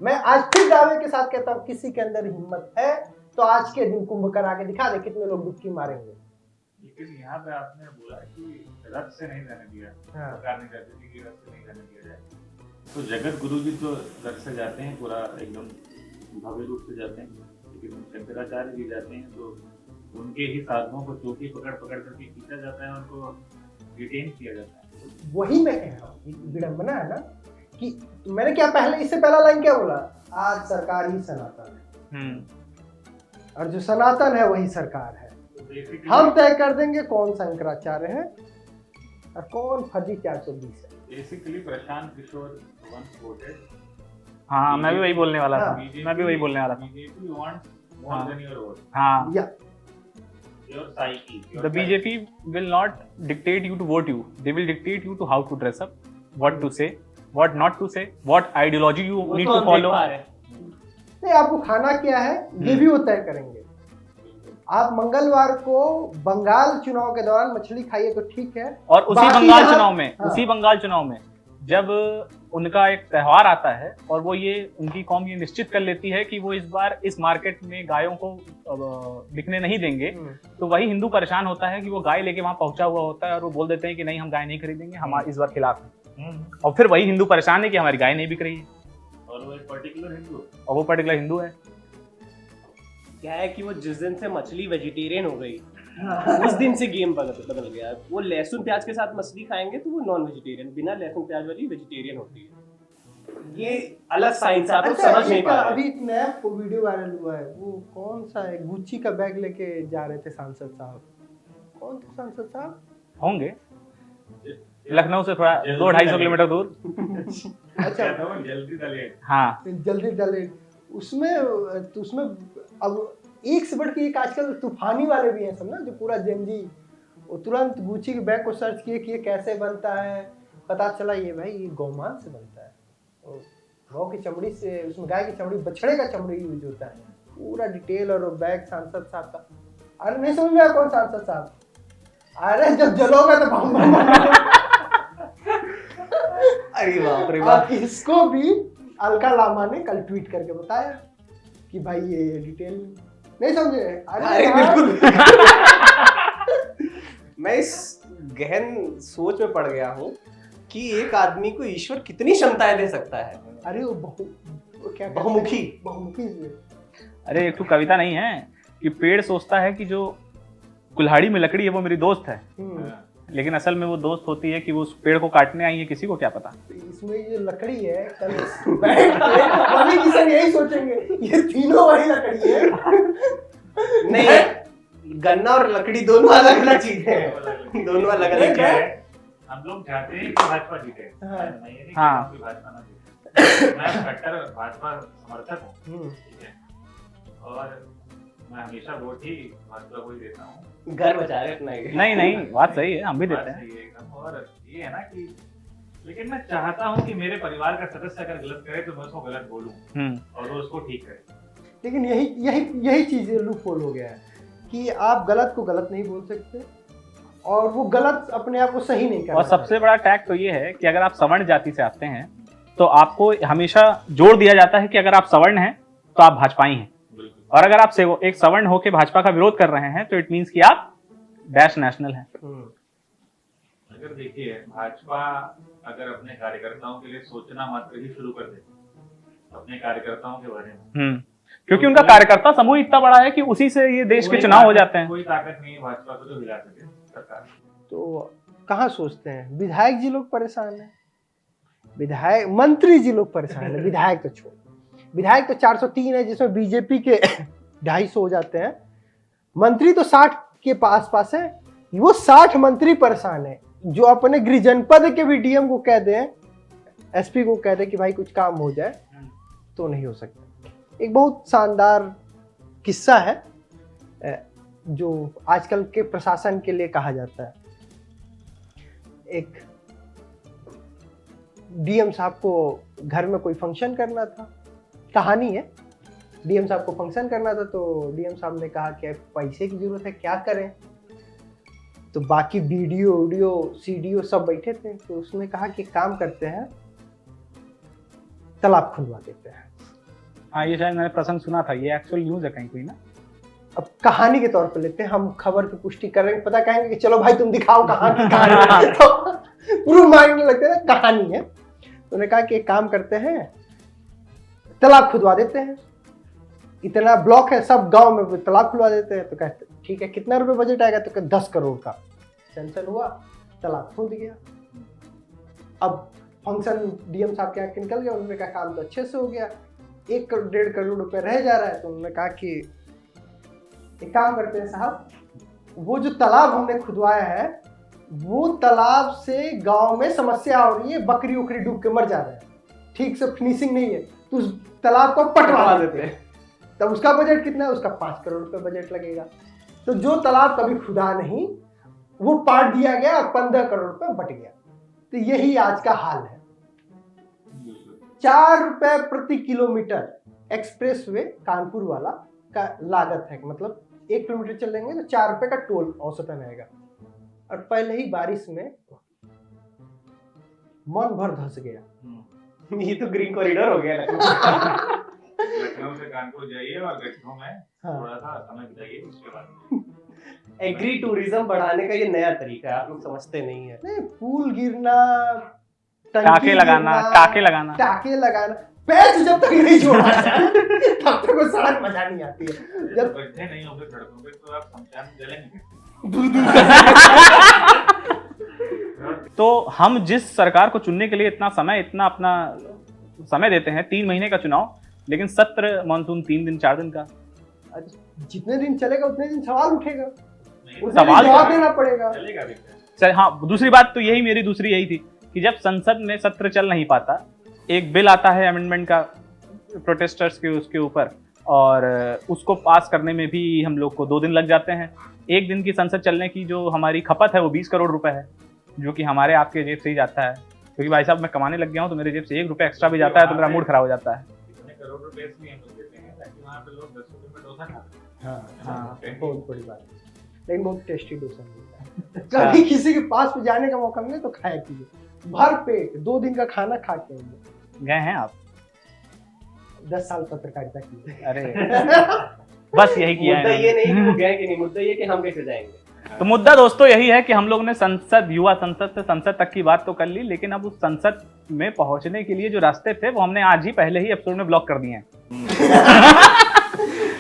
मैं आज फिर दावे के साथ कहता हूँ, किसी के अंदर हिम्मत है तो आज के दिन कुंभ करा के दिखा दे, कितने लोग डुबकी मारेंगे। लेकिन यहाँ पे आपने बोला कि रथ से नहीं जाने दिया, हाँ। सरकार नहीं चाहती थी कि रथ से नहीं जाने दिया जाए। तो जगत गुरु जी तो रथ से जाते हैं, पूरा एकदम भव्य रूप से जाते हैं, लेकिन शंकराचार्य जी जाते हैं तो उनके ही साधुओं को चौकी पकड़ पकड़ करके खींचा जाता है, उनको डिटेन किया जाता है। वही मैं कह रहा हूँ, विडंबना है ना कि मैंने क्या पहले, इससे पहला लाइन क्या बोला, आज सरकार ही सनातन है, और जो सनातन है वही सरकार है। Basically- हम तय कर देंगे कौन शंकराचार्य है और कौन फर्जी 420 है। Basically Prashant Kishor once quoted, हाँ, मैं भी वही बोलने वाला था। हाँ। मैं भी वही बोलने वाला था। BJP wants more हाँ। than your vote, हाँ, या your psyche. your the BJP will not dictate you to vote you. They will dictate you to how to dress up, what to say, what not to say, what ideology you need to follow. नहीं, आपको खाना क्या है ये भी वो तय करेंगे। आप मंगलवार को बंगाल चुनाव के दौरान मछली खाइए तो ठीक है, और उसी बाकी बंगाल यहाँ- चुनाव में, हाँ। उसी बंगाल चुनाव में जब उनका एक त्योहार आता है और वो ये उनकी कौम ये निश्चित कर लेती है कि वो इस बार इस मार्केट में गायों को बिकने नहीं देंगे, तो वही हिंदू परेशान होता है कि वो गाय लेके वहां पहुंचा हुआ होता है और वो बोल देते हैं कि नहीं, हम गाय नहीं खरीदेंगे, हम इस बार खिलाफ हैं। और फिर वही हिंदू परेशान है कि हमारी गाय नहीं बिक रही है, और वो एक पर्टिकुलर हिंदू, और वो पर्टिकुलर हिंदू है। क्या है कि वो जिस दिन से मछली वेजिटेरियन हो गई उस दिन से गेम बदल गया। वो लहसुन प्याज के साथ मछली खाएंगे तो वो नॉन वेजिटेरियन, बिना लहसुन प्याज वाली वेजिटेरियन होती है। ये अलग साइंस आप लोग समझ नहीं पा रहे। अभी एक नया वीडियो वायरल हुआ है, वो कौन सा है, गुच्ची का बैग लेके जा रहे थे सांसद साहब, कौन थे सांसद साहब? होंगे लखनऊ से थोड़ा 200-250 किलोमीटर दूर। अच्छा, जल्दी दले। हाँ, जल्दी डले उसमें अब एक से बढ़ के एक आजकल तूफानी वाले भी हैं सब ना, जो पूरा जेनजी, वो तुरंत गुच्ची के बैग को सर्च किए कि ये कैसे बनता है, पता चला ये भाई ये गौमान से बनता है, गौ की चमड़ी से, उसमें गाय की चमड़ी, बछड़े का चमड़ी यूज होता है, पूरा डिटेल। और वो बैग सांसद साहब का, अरे नहीं समझ में आया कौन सांसद साहब, अरे जब जलोगा तो बम बम अरे बाप रे बाप। इसको भी अलका लामा ने कल ट्वीट करके बताया कि भाई ये डिटेल नहीं समझे। अरे यार, बिल्कुल। मैं इस गहन सोच में पड़ गया हूँ कि एक आदमी को ईश्वर कितनी क्षमताएं दे सकता है। अरे वो क्या कहते हैं? बहुमुखी से। अरे एक तो कविता नहीं है कि पेड़ सोचता है कि जो कुल्हाड़ी में लकड़ी है वो मेरी दोस्त है, लेकिन असल में वो दोस्त होती है कि वो उस पेड़ को काटने आई है, किसी को क्या पता। इसमें ये लकड़ी है, कल बैठ के मम्मी किसान यही सोचेंगे ये तीनों वही लकड़ी है। नहीं, गन्ना और लकड़ी दोनों अलग अलग चीजें हैं, दोनों अलग अलग चीजें हैं। हम लोग चाहते हैं कि भाजपा जीते, हाँ। मैं ये नहीं हाँ। कहता कि भाजपा ना जीते। मैं कट्टर भाजपा समर्थक हूँ, ठीक है, और मैं हमेशा वोट ही भाजपा को ही देता हूँ। घर बचा रहे अपना ये। नहीं, बात सही है, हम भी बात देते हैं। सही है एकदम। और ये है ना कि, लेकिन मैं चाहता हूँ कि मेरे परिवार का सदस्य अगर गलत करे तो मैं उसको गलत बोलूँ और वो उसको ठीक करे। लेकिन यही चीज लूप होल हो गया है कि आप गलत को गलत नहीं बोल सकते और वो गलत अपने आप को सही नहीं कर। और सबसे बड़ा टैग तो ये है कि अगर आप सवर्ण जाति से आते हैं तो आपको हमेशा जोड़ दिया जाता है कि अगर आप सवर्ण हैं तो आप भाजपाई हैं, और अगर आप एक सवर्ण होकर भाजपा का विरोध कर रहे हैं तो इट मीन्स कि आप डैश नेशनल हैं। अगर देखिए, भाजपा अगर अपने कार्यकर्ताओं के लिए सोचना मात्र ही शुरू कर दे, अपने कार्यकर्ताओं के बारे में, क्योंकि उनका कार्यकर्ता समूह इतना बड़ा है कि उसी से ये देश के चुनाव हो जाते हैं। कोई ताकत नहीं है भाजपा को जो हिला सके सरकार। तो कहाँ सोचते हैं, विधायक जी लोग परेशान हैं, विधायक मंत्री जी लोग परेशान हैं, विधायक तो छोड़, विधायक तो 403 है जिसमें बीजेपी के 250 हो जाते हैं, मंत्री तो 60 के पास है। वो 60 मंत्री परेशान है जो अपने गृह जनपद के भी डीएम को कह दें, एसपी को कह दें कि भाई कुछ काम हो जाए, तो नहीं हो सकता। एक बहुत शानदार किस्सा है जो आजकल के प्रशासन के लिए कहा जाता है। एक डीएम साहब को घर में कोई फंक्शन करना था, कहानी है, डीएम साहब को फंक्शन करना था तो डीएम साहब ने कहा कि पैसे की जरूरत है, क्या करें, तो बाकी वीडियो सीडीओ सब बैठे थे, तो उसने कहा कि काम करते हैं, तालाब खुलवा देते हैं। हाँ, ये शायद मैंने प्रसंग सुना था, ये एक्चुअल न्यूज है कहीं कोई ना। अब कहानी के तौर पे लेते हैं, हम खबर की पुष्टि कर रहे हैं, पता कहेंगे कि चलो भाई तुम दिखाओ कहानी तो प्रूफ मांगने लगते हैं कहानी है। तो उन्होंने कहा कि एक काम करते हैं, तालाब खुदवा देते हैं, इतना ब्लॉक है सब गांव में, तालाब खुदवा देते हैं। तो कहते ठीक है, कितना रुपए बजट आएगा? तो 10 करोड़ का। सेंसन हुआ, तालाब खुद गया। अब फंक्शन डीएम साहब के यहाँ निकल गया, उन्होंने कहा काम तो अच्छे से हो गया, 1-1.5 करोड़ रुपए रह जा रहा है। तो उन्होंने कहा कि एक काम करते हैं साहब, वो जो तालाब हमने खुदवाया है, वो तालाब से गांव में समस्या हो रही है, बकरी उकरी डूब के मर जा रहे हैं, ठीक से फिनिशिंग नहीं है, तो उस तालाब को पटवा देते हैं। तब उसका बजट कितना है? उसका 5 करोड़ रुपए बजट लगेगा। तो जो तालाब कभी खुदा नहीं, वो पाट दिया गया और 15 करोड़ रुपए बट गया। तो यही आज का हाल है। 4 रुपए प्रति किलोमीटर एक्सप्रेस वे कानपुर वाला का लागत है, मतलब 1 किलोमीटर चलेंगे तो 4 रुपए का टोल औसतन आएगा। और पहले ही बारिश में मन भर धंस गया। ये तो ग्रीन कॉरिडोर हो गया। लखनऊ से कानपुर जाइए और लखनऊ में थोड़ा सा समय बिताइए, उसके बाद एग्री टूरिज्म बढ़ाने का ये नया तरीका है, आप लोग समझते नहीं है। नहीं, पुल गिरना, टाके लगाना, टाके लगाना, पैर जब तक नहीं जोड़ा जाए तब तक वो सड़क मजा नहीं आती है। जब गड्ढे नहीं होंगे सड़कों पे तो आप शमशान में जलेंगे। तो हम जिस सरकार को चुनने के लिए इतना अपना समय देते हैं, 3 महीने का चुनाव, लेकिन सत्र मानसून 3 दिन 4 दिन का। जितने दिन चलेगा उतने दिन सवाल उठेगा, सवाल जवाब देना पड़ेगा। चलेगा भी। सर हाँ, दूसरी बात तो मेरी दूसरी यही थी कि जब संसद में सत्र चल नहीं पाता, एक बिल आता है अमेंडमेंट का प्रोटेस्टर्स के उसके ऊपर, और उसको पास करने में भी हम लोग को 2 दिन लग जाते हैं। 1 दिन की संसद चलने की जो हमारी खपत है वो 20 करोड़ रुपए है, जो कि हमारे आपके जेब से ही जाता है। क्योंकि भाई साहब मैं कमाने लग गया हूँ, तो मेरे जेब से 1 रुपया एक्स्ट्रा भी जाता है तो मेरा मूड खराब हो जाता है। इतने करोड़ रुपए इसलिए हम लोग देते हैं ताकि वहाँ पे लोग 10 रुपए में डोसा खाते हैं। हाँ, बहुत बड़ी बात है, लेकिन बहुत टेस्टी डोसा मिलता है। कभी किसी के पास पे जाने का मौका मिले तो खाया कीजिए, भर पेट 2 दिन का खाना खा के आइए। गए हैं आप? 10 साल पत्रकारिता की। अरे बस यही किया मुद्दा है। ये नहीं कि वो गए कि नहीं, मुद्दा ये कि हम कैसे जाएंगे। तो मुद्दा दोस्तों यही है कि हम लोग ने संसद, युवा संसद से संसद तक की बात तो कर ली, लेकिन अब उस संसद में पहुंचने के लिए जो रास्ते थे वो हमने आज ही पहले ही एपिसोड में ब्लॉक कर दिए हैं।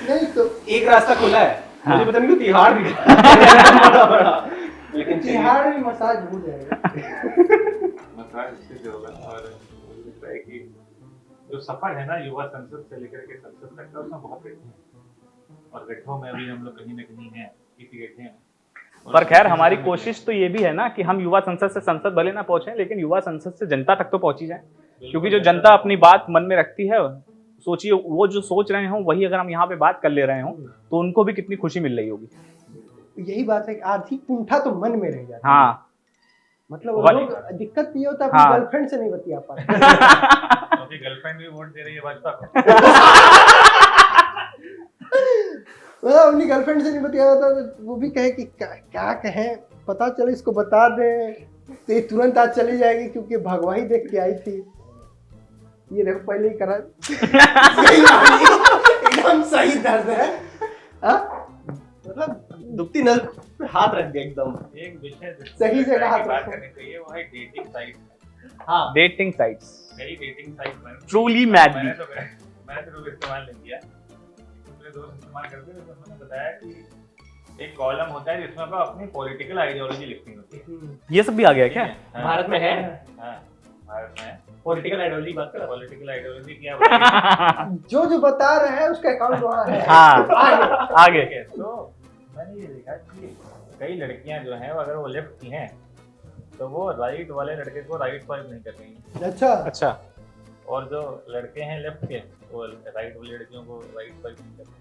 नहीं तो एक रास्ता खुला है, हाँ। मुझे पता नहीं क्यों तिहाड़ भी लेकिन तिहाड़ में मसाज हो जाएगा। मसाज इससे जो होगा। और मुझे लगता है कि जो सफर है ना युवा संसद से लेकर के संसद तक का, उसमें बहुत गड्ढे हैं, और गड्ढों में अभी हम लोग कहीं ना कहीं हैं, किसी गड्ढे में। पर खैर हमारी कोशिश तो ये भी है ना कि हम युवा संसद से संसद भले ना पहुंचे, लेकिन युवा संसद से जनता तक तो पहुंची जाए, क्योंकि जो जनता अपनी बात मन में रखती है, सोचिए वो जो सोच रहे हो वही अगर हम यहाँ पे बात कर ले रहे हो तो उनको भी कितनी खुशी मिल रही होगी। यही बात है कि आर्थिक कुंठा तो मन में रह जाता है। हाँ, मतलब वही। लोग दिक्कत ये होता है, हाँ। अपनी गर्लफ्रेंड से नहीं बतिया पाते। क्योंकि गर्लफ्रेंड भी वोट दे रही है भाजपा को। अपनी गर्लफ्रेंड से नहीं बतिया होता तो वो भी कहे कि क्या कहें, पता चले इसको बता दें तो ये तुरंत आज चली जाएगी, क्योंकि भगवा ही देख के आई थी। ये देखो पहले ही करा। एकदम सही दर्द है। मतलब दुखती नल पे हाथ रख दिया एकदम। एक विषय सही जगह हाथ बात रखो। करनी चाहिए, वो है डेटिंग साइट। हाँ, डेटिंग साइट्स कई डेटिंग साइट पर ट्रूली मैंने मैडली। तो इस्तेमाल नहीं किया, मेरे दोस्त इस्तेमाल करते थे। तो उन्होंने बताया कि एक कॉलम होता है जिसमें आपको अपनी पॉलिटिकल आइडियोलॉजी लिखनी होती है। ये सब भी आ गया क्या? हाँ, भारत में है हाँ, भारत में पॉलिटिकल आइडियोलॉजी बात कर। पॉलिटिकल आइडियोलॉजी क्या बताइए। जो बता रहे हैं उसका अकाउंट वहाँ है। हाँ, आगे। ठीक है, तो मैंने ये देखा कि कई लड़कियां जो हैं अगर वो लेफ्ट की हैं तो वो राइट वाले लड़के को राइट स्वाइप नहीं कर रही, अच्छा अच्छा, और जो लड़के हैं लेफ्ट के वो राइट वाली लड़कियों को राइट स्वाइप नहीं कर रहे।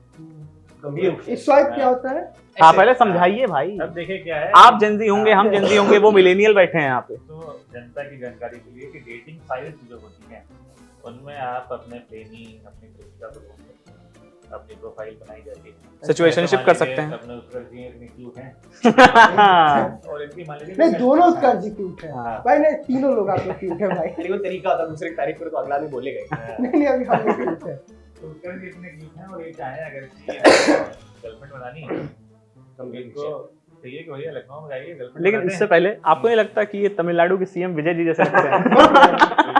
गंभीर। इस स्वाइप क्या होता है? हाँ पहले समझाइए भाई। अब देखिए क्या है, आप जेनजी होंगे, हम जेनजी होंगे, वो मिलेनियल बैठे हैं यहाँ पे। तो जनता की जानकारी के लिए कि डेटिंग साइट्स जो होती हैं उनमें आप अपने प्रेमी, अपनी प्रेमिका को ढूंढ सकते हैं, अपनी प्रोफाइल बनाई जाती है, सिचुएशनशिप कर सकते हैं। अपने उत्कर्ष जी इतनी क्यूट हैं और इनकी मान लीजिए नहीं, दोनों उत्कर्ष जी क्यूट है हाँ। भाई। नहीं, तीनों लोग आप लोग क्यूट है भाई। तेरे को तरीका होता है, दूसरे की तारीफ करो तो अगला नहीं बोलेगा। नहीं अभी हम लोग क्यूट है। तो उत्कर्ष जी इतने क्यूट हैं और ये चाहे अगर गर्लफ्रेंड बनानी है तो इनको चाहिए कि भैया लखनऊ में जाइए गर्लफ्रेंड। लेकिन इससे पहले आपको नहीं लगता कि ये तमिलनाडु के सीएम विजय जी जैसे लगते हैं?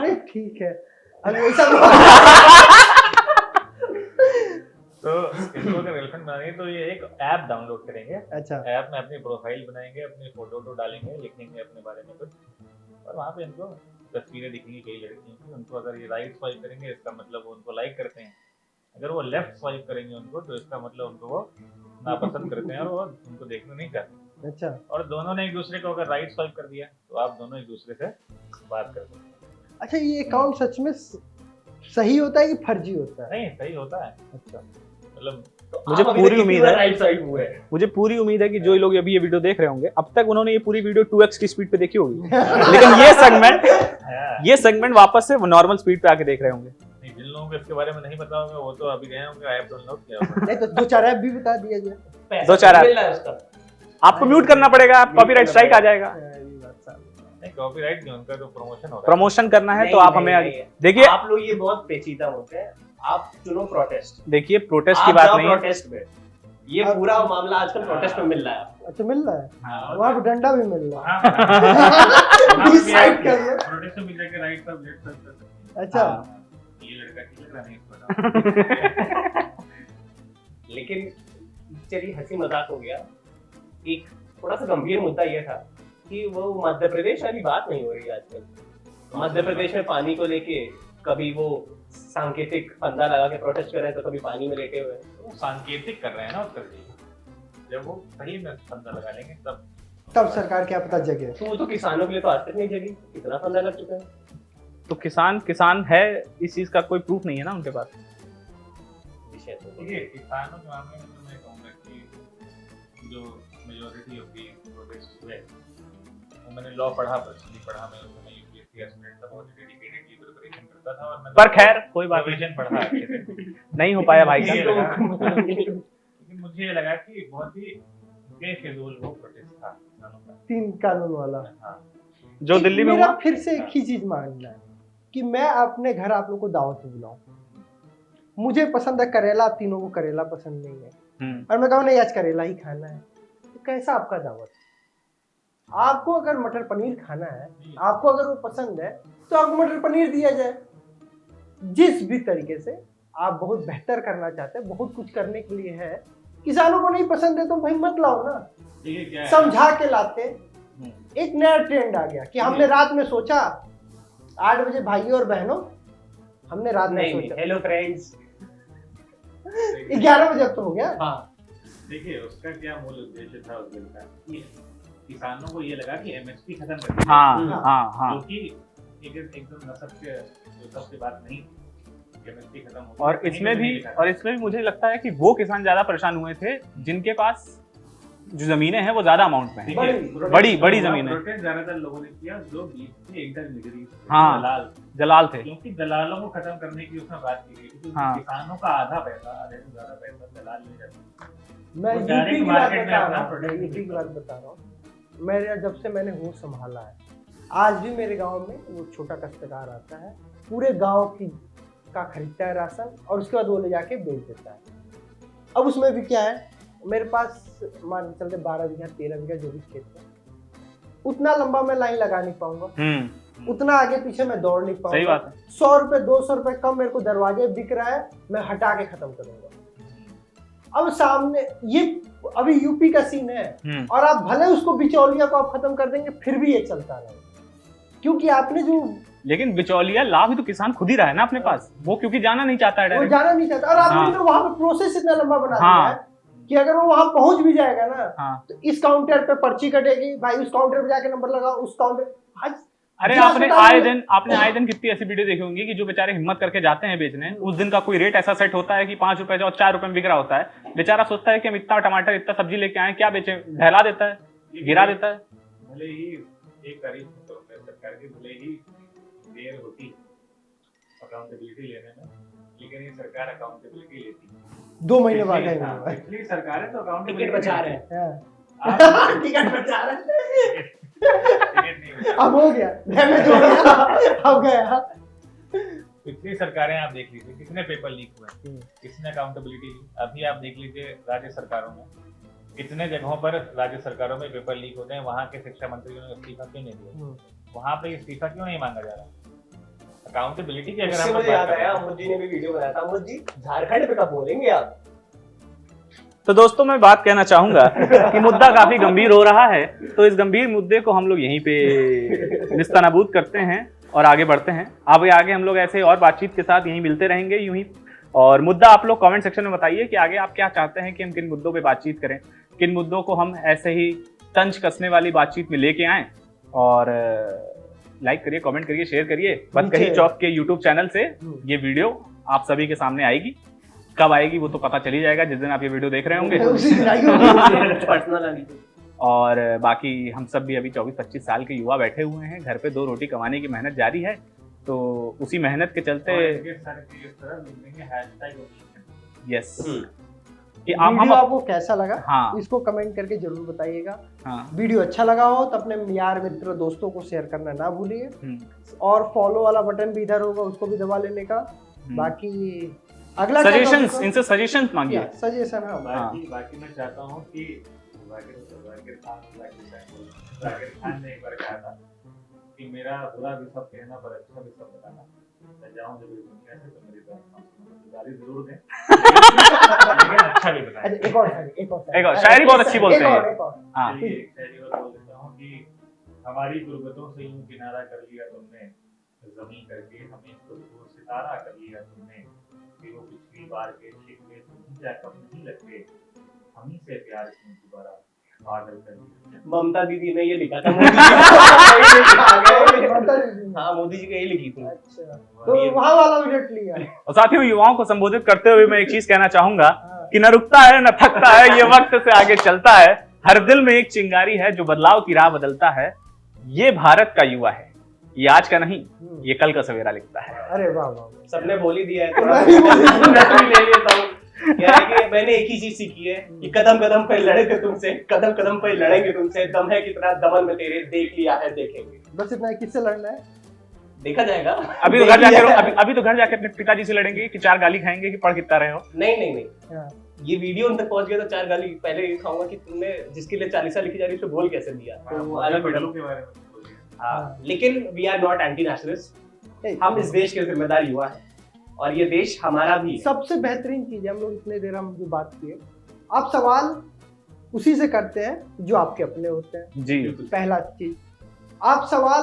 नहीं ठीक है, अब ऐसा तो इनको अगर गर्लफ्रेंड बनानी है तो ये एक ऐप डाउनलोड करेंगे। अच्छा, ऐप में अपनी प्रोफाइल बनाएंगे, अपनी फोटो डालेंगे, लिखेंगे अपने बारे में कुछ, और वहाँ पे इनको तस्वीरें दिखेंगी कई लड़कियों की। उनको अगर ये राइट स्वाइप करेंगे इसका मतलब वो उनको लाइक करते हैं, अगर वो लेफ्ट स्वाइप करेंगे उनको तो इसका मतलब उनको वो नापसंद करते हैं और वो उनको देखना नहीं चाहते। अच्छा, और दोनों ने एक दूसरे को अगर राइट स्वाइप कर दिया तो आप दोनों एक दूसरे से बात कर सकते हैं। अच्छा ये अकाउंट सच में सही होता है कि फर्जी होता है? नहीं, सही होता है। अच्छा, मतलब मुझे पूरी उम्मीद है, राइट साइड हुए हैं। मुझे पूरी उम्मीद है कि जो लोग अभी ये वीडियो देख रहे होंगे अब तक उन्होंने ये पूरी वीडियो 2x की स्पीड पे देखी होगी, लेकिन ये सेगमेंट वापस से नॉर्मल स्पीड पे आके देख रहे होंगे। नहीं, जिन लोगों को इसके बारे में नहीं पता होगा वो तो अभी गए होंगे ऐप डाउनलोड किया होगा। नहीं तो 2-4 ऐप भी बता दिया जाए। 2-4 ऐप आपको म्यूट करना पड़ेगा, कॉपीराइट स्ट्राइक आ जाएगा। नहीं, कॉपीराइट नहीं, उनका तो प्रमोशन हो रहा है। प्रमोशन करना है तो आप हमें देखिए, आप लोग ये बहुत पेचीदा होते हैं। आप चुनो प्रोटेस्ट, देखिए प्रोटेस्ट की बात नहीं है, प्रोटेस्ट में ये पूरा मामला आजकल प्रोटेस्ट में मिल रहा है आपको। अच्छा मिल रहा है, हाँ, वहाँ पे डंडा भी मिल रहा है। हाँ, डिसाइड कर लो। प्रोटेस्ट में जाके राइट पर लेफ्ट पर कर सकते हैं। अच्छा, ये लड़का ठीक लग रहा नहीं इसको। लेकिन चलिए हंसी मजाक हो गया, एक थोड़ा सा गंभीर मुद्दा ये था कि वो मध्य प्रदेश वाली बात नहीं हो रही आजकल। मध्य प्रदेश में पानी को लेके कभी वो सांकेतिक फंदा लगा के प्रोटेस्ट कर रहे हैं तो कभी पानी में लेटे हुए हैं। वो सांकेतिक कर रहे हैं ना उत्तर जी, जब वो सही में फंदा लगा लेंगे तब सरकार क्या पता जगे। तो वो तो किसानों के लिए तो आज तक नहीं जगी, कितना फंदा लग चुका है। तो किसान है, इस चीज का कोई प्रूफ नहीं है ना उनके पास। विषय तो देखिए किसानों के मामले में तो मैं कहूँगा कि जो मेजोरिटी ऑफ दी प्रोटेस्ट हुए वो मैंने लॉ पढ़ा, पर्सनली पढ़ा, मैं उसमें यूपीएससी का स्टूडेंट था, बहुत डेडिकेटेडली प्रिपरेशन करता था और मैंने पर खैर कोई बात प्रोविजन पढ़ा अच्छे से। नहीं हो पाया भाई ये साहब। लगा- लेकिन मुझे ये लगा कि बहुत ही बेफिजूल वो प्रोटेस्ट था किसानों का। 3 कानून वाला। हाँ, जो दिल्ली में मेरा हुआ, फिर से एक ही चीज मानना है कि मैं अपने घर आप लोग को दावत में बुलाऊं। मुझे पसंद है करेला, आप तीनों को करेला पसंद नहीं है, और मैं कहूँ नहीं आज करेला ही खाना है, तो कैसा आपका दावत? आपको अगर मटर पनीर खाना है, आपको अगर वो पसंद है तो आपको मटर पनीर दिया जाए। जिस भी तरीके से आप बहुत बेहतर करना चाहते हैं, बहुत कुछ करने के लिए है, किसानों को नहीं पसंद है तो भाई मत लाओ ना, ये क्या है? समझा के लाते। एक नया ट्रेंड आ गया कि हमने रात में सोचा 8 बजे भाइयों और बहनों, हमने रात में नहीं, सोचा हेलो फ्रेंड्स। 11 बजे अब तो हो गया। हाँ, देखिए उसका क्या मूल उद्देश्य था उस बिल का, कि किसानों को ये लगा कि एमएसपी खत्म कर दी, हाँ जो कि एकदम असत्य, जो सत्य बात नहीं थी। एमएसपी खत्म हो गई, और कहीं इसमें पे भी नहीं लिखा था। और इसमें भी मुझे लगता है कि वो किसान ज्यादा परेशान हुए थे जिनके पास जो जमीनें हैं वो ज्यादा अमाउंट में है। देखिए, बड़ी प्रोटेस्ट जमीन है। प्रोटेस्ट ज्यादातर लोगों ने किया जो बीच के इंटरमीडिएट हाँ। जलाल थे। क्योंकि दलालों को खत्म करने की उसमें बात की गई थी, क्योंकि हाँ। किसानों का आधा पैसा, आधे से ज्यादा पैसा दलाल ले जाता है। मैं वो यूपी direct की बात market में बता अपना रहा हूँ, product यूपी की बात बता रहा हूँ। मेरे जब से मैंने होश संभाला है, आज भी मेरे गांव में वो छोटा काश्तकार आता है, पूरे गांव की का खरीदता है राशन और उसके बाद वो ले जाके बेच देता है। अब उसमें भी क्या है, मेरे पास मान के चलते 12 बीघा 13 बीघा जो भी खेत है, उतना लंबा मैं लाइन लगा नहीं पाऊंगा, उतना आगे पीछे मैं दौड़ नहीं पाऊंगा। सही बात है। 100 रुपए 200 रुपए कम मेरे को दरवाजे बिक रहा है, मैं हटा के खत्म करूंगा। अब सामने ये अभी यूपी का सीन है, और आप भले उसको बिचौलिया को आप खत्म कर देंगे फिर भी ये चलता रहेगा, क्योंकि आपने जो लेकिन बिचौलिया लाभ ही तो किसान खुद ही रहा है ना अपने पास, वो क्योंकि जाना नहीं चाहता है वो डायरेक्ट। जाना नहीं चाहता, और आपने तो वहां पे प्रोसेस इतना लंबा बना दिया है कि अगर वो वहां पहुंच भी जाएगा ना, तो इस काउंटर पे पर्ची कटेगी, भाई उस काउंटर पे जाके नंबर लगाओ, उस काउंटर। अरे आपने आए दिन कितनी ऐसी वीडियो देखी होंगी कि जो बेचारे हिम्मत करके जाते हैं बेचने, उस दिन का कोई रेट ऐसा सेट होता है कि 5 रुपए और 4 रुपए में बिक रहा होता है, बेचारा सोचता है कि हम इतना टमाटर इतना सब्जी लेके आए, क्या बेचे, ढहला देता है, गिरा देता है। भले ही एक तारीफ तो सरकार की भले ही देर होती अकाउंटेबिलिटी लेने में, लेकिन ये सरकार अकाउंटेबिलिटी लेती है। 2 महीने बाद है पिछली सरकार है तो टिकट अकाउंटेबिलिटी बचा रहे हैं। टिकट बचा रहा है, टिकट नहीं बचा। अब हो गया डैमेज हो गया, अब गया। पिछली सरकारें आप देख लीजिए, कितने पेपर लीक हुए, किसने अकाउंटेबिलिटी ली। अभी आप देख लीजिए राज्य सरकारों में कितने जगहों पर राज्य सरकारों में पेपर लीक होते हैं, वहाँ के शिक्षा मंत्री ने इस्तीफा क्यों नहीं दिया, वहाँ पे इस्तीफा क्यों नहीं मांगा जा रहा। अकाउंटेबिलिटी की अगर हम मुझे याद आया, अमोद जी ने भी वीडियो बनाया था। अमोद जी, झारखंड पे कब बोलेंगे आप? तो दोस्तों मैं बात कहना चाहूंगा कि मुद्दा काफी गंभीर हो रहा है, तो इस गंभीर मुद्दे को हम लोग यहीं पे निस्तानाबूद करते हैं और आगे बढ़ते हैं। आगे हम लोग ऐसे और बातचीत के साथ यहीं मिलते रहेंगे यूं ही। और मुद्दा आप लोग कमेंट सेक्शन में बताइए कि आगे आप क्या चाहते हैं कि हम किन मुद्दों पे बातचीत करें, किन मुद्दों को हम ऐसे ही तंज कसने वाली बातचीत में लेके आएं। और लाइक करिए, कमेंट करिए, शेयर करिए। बस कही चौक के यूट्यूब चैनल से ये वीडियो आप सभी के सामने आएगी। कब आएगी वो तो पता चल ही जाएगा जिस दिन आप ये वीडियो देख रहे होंगे। और बाकी हम सब भी अभी 24-25 साल के युवा बैठे हुए हैं, घर पे 2 रोटी कमाने की मेहनत जारी है। तो उसी मेहनत के चलते यस कि वीडियो आपको कैसा लगा, हाँ, इसको कमेंट करके जरूर बताइएगा। हाँ, वीडियो अच्छा लगा हो तो अपने यार मित्र दोस्तों को शेयर करना ना भूलिए। और फॉलो वाला बटन भी इधर होगा, उसको भी दबा लेने का। बाकी अगला सजेशंस, इनसे सजेशंस मांगिए, सजेशन। हाँ, बाकी मैं चाहता हूँ कि जाकिर खान ने एक बार कहा था कि मेरा बुरा भी सब कहना पर अच्छा भी सब बताना। मैं जाऊँ जब इस दुनिया से तो मेरी गाली जरूर दें, लेकिन अच्छा भी बताएं। एक और शायरी बहुत अच्छी बोलते हैं। हाँ, एक शायरी और बोल देता हूँ कि हमारी गुर्बतों से यूं किनारा कर लिया तुमने, जमीन करके हमें खुद को सितारा कर लिया तुमने, कि वो पिछली बार के शिकवे तुम क्या कम नहीं लगते, हम ही से प्यार क्यों दोबारा पागल कर दिया। ममता दीदी ने ये लिखा था। हाँ, मोदी जी का ये लिखी थी। अच्छा, तो वहाँ वाला विकेट लिया। और साथियों, युवाओं को संबोधित करते हुए मैं एक चीज कहना चाहूंगा कि न रुकता है न थकता है, ये वक्त से आगे चलता है। हर दिल में एक चिंगारी है जो बदलाव की राह बदलता है। ये भारत का युवा है, ये आज का नहीं, ये कल का सवेरा लिखता है। अरे वाह वाह, सबने बोल ही दिया है, थोड़ा मैं ले लेता हूँ। क्या है कि मैंने एक ही चीज सीखी है कि कदम कदम पर लड़े थे तुमसे, कदम कदम पर लड़ेंगे तुमसे, दम है कितना दमन में तेरे, देख लिया है देखेंगे। बस इतना है। किससे लड़ना है देखा जाएगा। अभी तो घर जाके अपने पिताजी से लड़ेंगे कि 4 गाली खाएंगे कि पढ़ कितना रहे हो। नहीं, ये वीडियो उन तक पहुंच गया तो 4 गाली पहले ये खाऊंगा कि तुमने जिसके लिए 40 लिखी जा रही है उसको बोल कैसे दिया। तो अलग हाँ, लेकिन we are not anti nationalist. हम इस देश के जिम्मेदार युवा हैं और ये देश हमारा भी है। सबसे बेहतरीन चीज है, हम लोग इतने देर हम जो बात किए, आप सवाल उसी से करते हैं जो आपके अपने होते हैं जी। पहला चीज, आप सवाल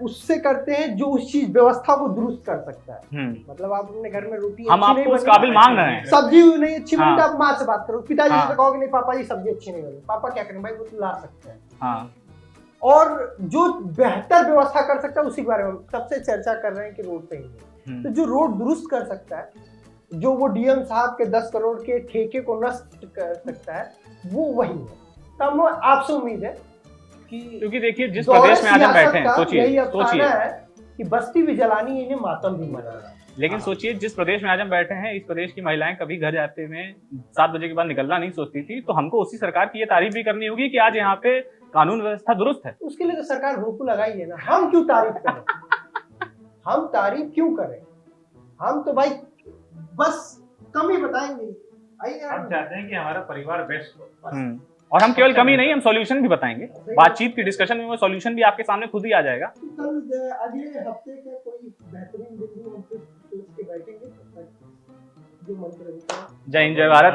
उससे करते हैं जो उस चीज व्यवस्था को दुरुस्त कर सकता है। मतलब आप अपने घर में रोटी हम आपको उस काबिल मांग रहे हैं, सब्जी नहीं अच्छी बनी तो आप माँ से बात करो, पिताजी हाँ। से कहोगे नहीं पापा जी सब्जी अच्छी नहीं बनी, पापा क्या करें भाई, वो तो ला सकते हैं। हाँ। और जो बेहतर व्यवस्था कर सकता है उसी के बारे में सबसे चर्चा कर रहे हैं कि रोड सही है। तो जो रोड दुरुस्त कर सकता है, जो वो डीएम साहब के 10 करोड़ के ठेके को नष्ट कर सकता है, वो वही है। तो हम आपसे उम्मीद है कि, क्योंकि देखिए जिस प्रदेश में आज हम बैठे हैं, सोचिए है कि बस्ती भी जलानी है, इन्हें मातम भी मनाना है। लेकिन सोचिए जिस प्रदेश में आज हम बैठे हैं, इस प्रदेश की महिलाएं कभी घर जाते में 7 बजे के बाद निकलना नहीं सोचती थी। तो हमको उसी सरकार की ये तारीफ भी करनी होगी कि आज यहाँ पे कानून व्यवस्था दुरुस्त है। उसके लिए तो सरकार रोक लगाई है ना, हम क्यों तारीफ करें? हम तारीफ क्यों करें? हम तो भाई बस कम ही बताएंगे। हम चाहते हैं कि हमारा परिवार बेस्ट हो। और हम केवल कमी नहीं, हम सॉल्यूशन भी बताएंगे। बातचीत की डिस्कशन में वो सॉल्यूशन भी आपके सामने खुद ही आ जाएगा। कल अगले हफ्ते का कोई बेहतरीन बिंदु हम सोच के बैठेंगे। जो मंत्र जय हिंद, जय भारत।